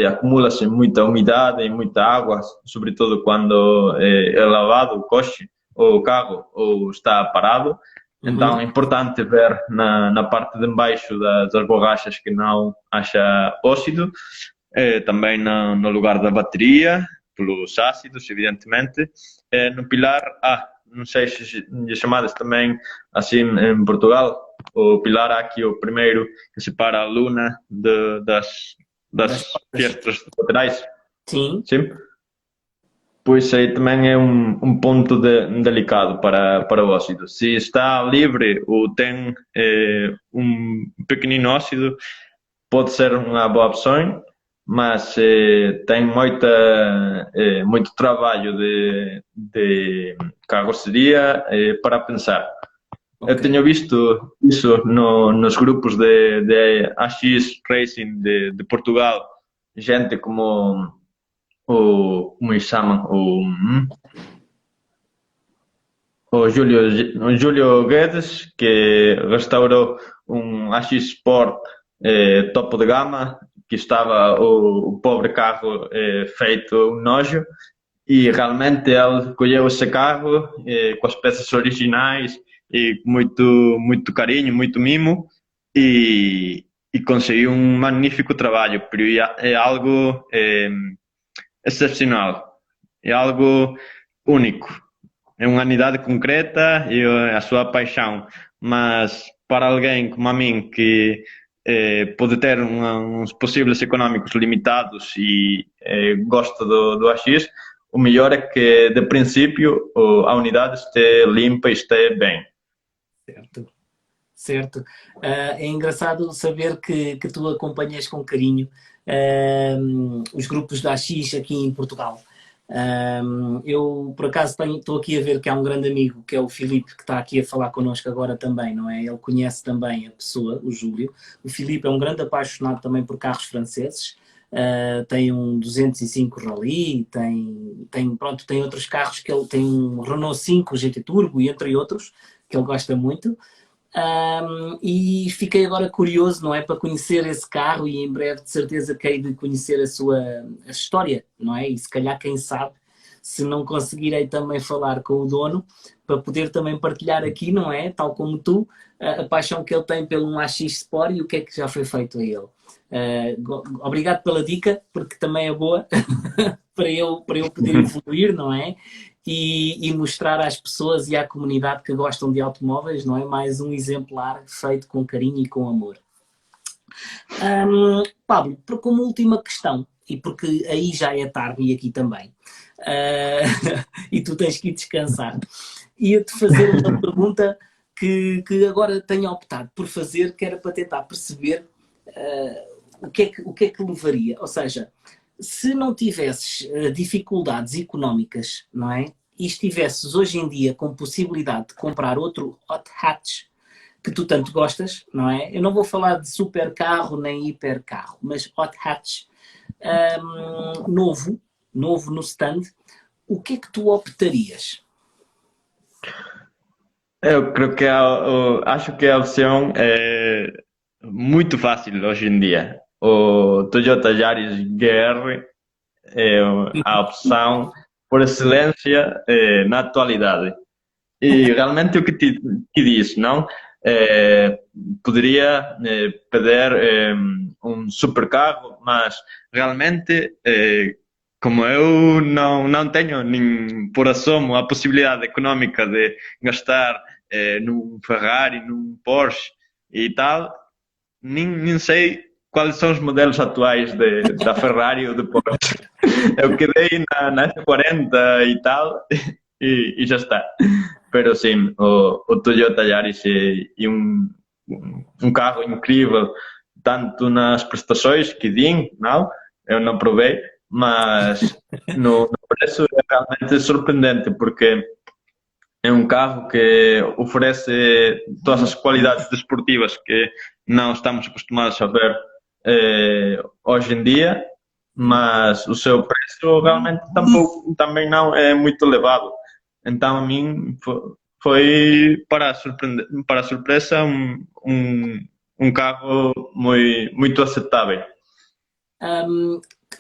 acumula-se muita umidade e muita água, sobretudo quando é lavado o coche ou o carro ou está parado. Então Uhum. é importante ver na parte de baixo das borrachas que não haja óxido, também no lugar da bateria, pelos ácidos, evidentemente, no pilar A. Não sei se é chamadas também assim em Portugal. O pilar A, que é o primeiro que separa a luna Das das portas. fiestras laterais. Sim. Sim? Pois aí também é um ponto delicado para o óxido. Se está livre ou tem um pequenino óxido, pode ser uma boa opção, mas tem muito trabalho de carroceria para pensar. Eu Ok. tenho visto isso nos grupos de AX Racing de Portugal, gente como como se chama? O Júlio Guedes, que restaurou um AX Sport topo de gama, que estava o pobre carro feito um nojo, e realmente ele colheu esse carro com as peças originais e com muito carinho, muito mimo, e conseguiu um magnífico trabalho. É algo excepcional, é algo único, é uma unidade concreta e a sua paixão. Mas para alguém como a mim, que pode ter uns possíveis económicos limitados e gosta do AX, o melhor é que, de princípio, a unidade esteja limpa e esteja bem. Certo. Certo. É engraçado saber que tu acompanhas com carinho os grupos da AX aqui em Portugal. Eu, por acaso, estou aqui a ver que há um grande amigo, que é o Filipe, que está aqui a falar connosco agora também, não é? Ele conhece também a pessoa, o Júlio. O Filipe é um grande apaixonado também por carros franceses. Tem um 205 Rally, pronto, tem outros carros que ele tem, um Renault 5 GT Turbo e entre outros, que ele gosta muito. E fiquei agora curioso, não é, para conhecer esse carro e em breve de certeza que hei de conhecer a história, não é? E se calhar, quem sabe, se não conseguirei também falar com o dono, para poder também partilhar aqui, não é? Tal como tu, a paixão que ele tem pelo um AX Sport e o que é que já foi feito a ele. Obrigado pela dica, porque também é boa para eu poder evoluir, não é? E mostrar às pessoas e à comunidade que gostam de automóveis, não é? Mais um exemplar feito com carinho e com amor. Pablo, como última questão, e porque aí já é tarde e aqui também, e tu tens que ir descansar, ia-te fazer uma pergunta que agora tenho optado por fazer, que era para tentar perceber o que é que levaria. Ou seja, se não tivesses dificuldades económicas, não é? E estivesses hoje em dia com possibilidade de comprar outro hot hatch que tu tanto gostas, não é? Eu não vou falar de super carro nem hiper carro, mas hot hatch novo no stand, o que é que tu optarias? Eu creio que acho que a opção é muito fácil hoje em dia. O Toyota Yaris GR é a opção por excelência na atualidade. E realmente o que diz, não? Eh, Poderia pedir um supercarro, mas realmente, como eu não tenho nem por assomo a possibilidade económica de gastar num Ferrari, num Porsche e tal, nem sei quais são os modelos atuais da Ferrari ou do Porsche. Eu quedei na F40 e tal, e já está. Pero sim, o Toyota Yaris é um carro incrível, tanto nas prestações que dizem, não? Eu não provei, mas no preço é realmente surpreendente, porque é um carro que oferece todas as qualidades desportivas que não estamos acostumados a ver hoje em dia, mas o seu preço realmente também não é muito elevado. Então, a mim foi para surpresa, um carro muito aceitável.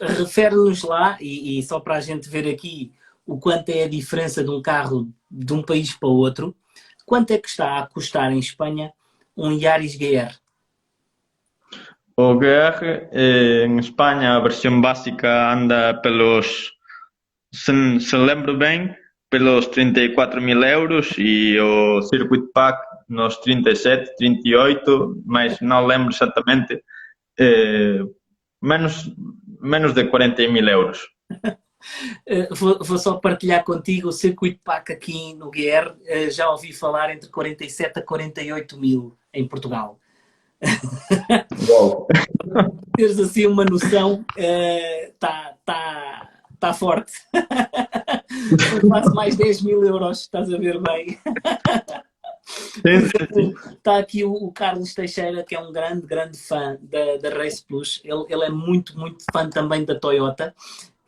Refere-nos lá, e só para a gente ver aqui o quanto é a diferença de um carro de um país para o outro, quanto é que está a custar em Espanha um Yaris GR? O GR, em Espanha, a versão básica anda pelos, se lembro bem, pelos 34.000 euros e o Circuit Pack nos 37, 38, mas não lembro exatamente, menos de 40.000 euros. Vou só partilhar contigo o Circuit Pack aqui no GR, já ouvi falar entre 47 a 48 mil em Portugal. Uau. Teres assim uma noção, tá forte. Quase mais 10 mil euros, estás a ver bem. Está aqui o Carlos Teixeira, que é um grande fã da Race Plus. Ele é muito fã também da Toyota.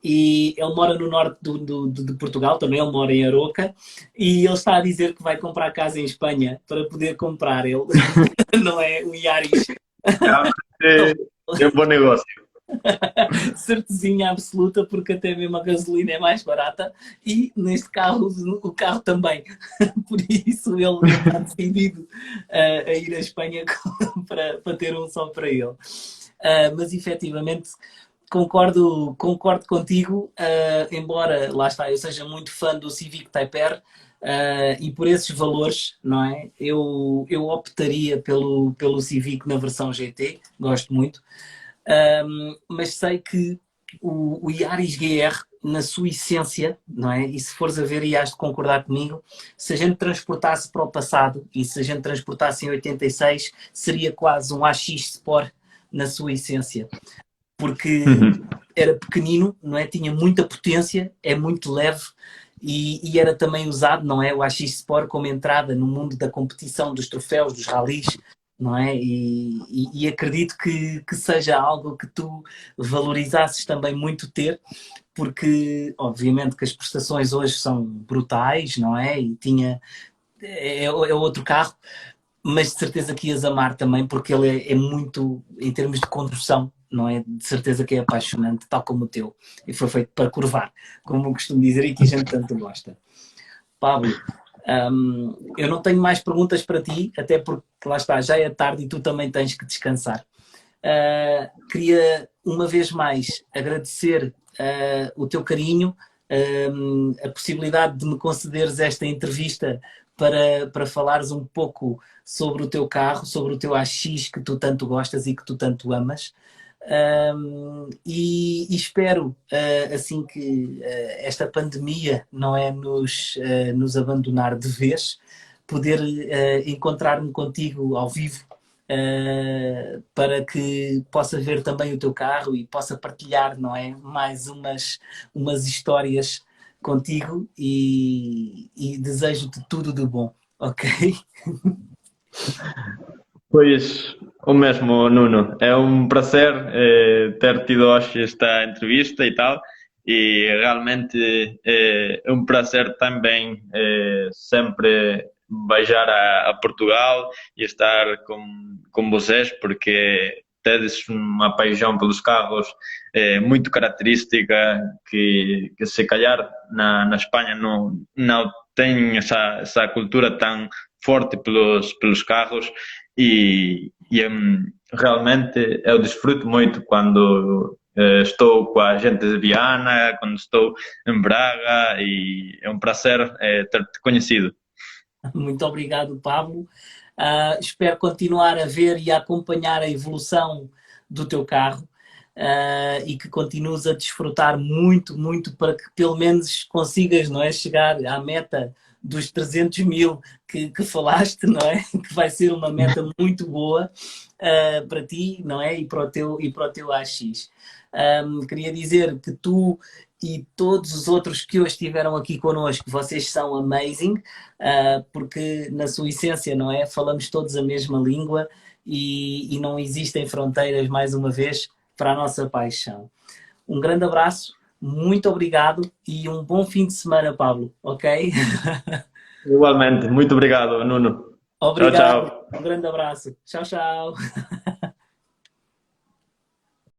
E ele mora no norte de Portugal, também ele mora em Aroca, e ele está a dizer que vai comprar casa em Espanha para poder comprar ele, não é? Um Yaris. É um bom negócio. Certezinha absoluta, porque até mesmo a gasolina é mais barata e neste carro, o carro também. Por isso ele está decidido a ir à Espanha para ter um só para ele. Mas efetivamente concordo contigo, embora, lá está, eu seja muito fã do Civic Type R, e por esses valores, não é? Eu optaria pelo Civic na versão GT, gosto muito, mas sei que o Yaris GR, na sua essência, não é? E se fores a ver e has de concordar comigo, se a gente transportasse para o passado e se a gente transportasse em 86, seria quase um AX Sport na sua essência. Porque era pequenino, não é? Tinha muita potência, é muito leve e era também usado, não é? O AX Sport como entrada no mundo da competição, dos troféus, dos ralis, não é? E acredito que seja algo que tu valorizasses também muito ter, porque obviamente que as prestações hoje são brutais, não é? E é outro carro, mas de certeza que ias amar também, porque ele é muito, em termos de condução, não é? De certeza que é apaixonante, tal como o teu. E foi feito para curvar, como eu costumo dizer, e que a gente tanto gosta. Pablo, eu não tenho mais perguntas para ti, até porque, lá está, já é tarde e tu também tens que descansar. Queria uma vez mais agradecer o teu carinho, a possibilidade de me concederes esta entrevista para falares um pouco sobre o teu carro, sobre o teu AX que tu tanto gostas e que tu tanto amas. E espero, assim que esta pandemia não é nos abandonar de vez, poder encontrar-me contigo ao vivo, para que possa ver também o teu carro e possa partilhar, não é? Mais umas histórias contigo e desejo-te tudo de bom, ok? Pois, o mesmo, Nuno. É um prazer ter tido hoje esta entrevista e tal, e realmente é um prazer também sempre viajar a Portugal e estar com vocês, porque tedes uma paixão pelos carros muito característica que se calhar na Espanha não tem essa cultura tão forte pelos carros realmente eu desfruto muito quando estou com a gente de Viana, quando estou em Braga e é um prazer ter-te conhecido. Muito obrigado, Pablo. Espero continuar a ver e a acompanhar a evolução do teu carro, e que continues a desfrutar muito, muito para que pelo menos consigas, não é, chegar à meta dos 300 mil que falaste, não é? Que vai ser uma meta muito boa para ti, não é? E para o teu AX. Queria dizer que tu e todos os outros que hoje estiveram aqui connosco, vocês são amazing, porque na sua essência, não é? Falamos todos a mesma língua e não existem fronteiras, mais uma vez, para a nossa paixão. Um grande abraço, muito obrigado e um bom fim de semana, Pablo, ok? Igualmente, muito obrigado, Nuno. Tchau, Obrigado, tchau. um grande abraço. Tchau, tchau.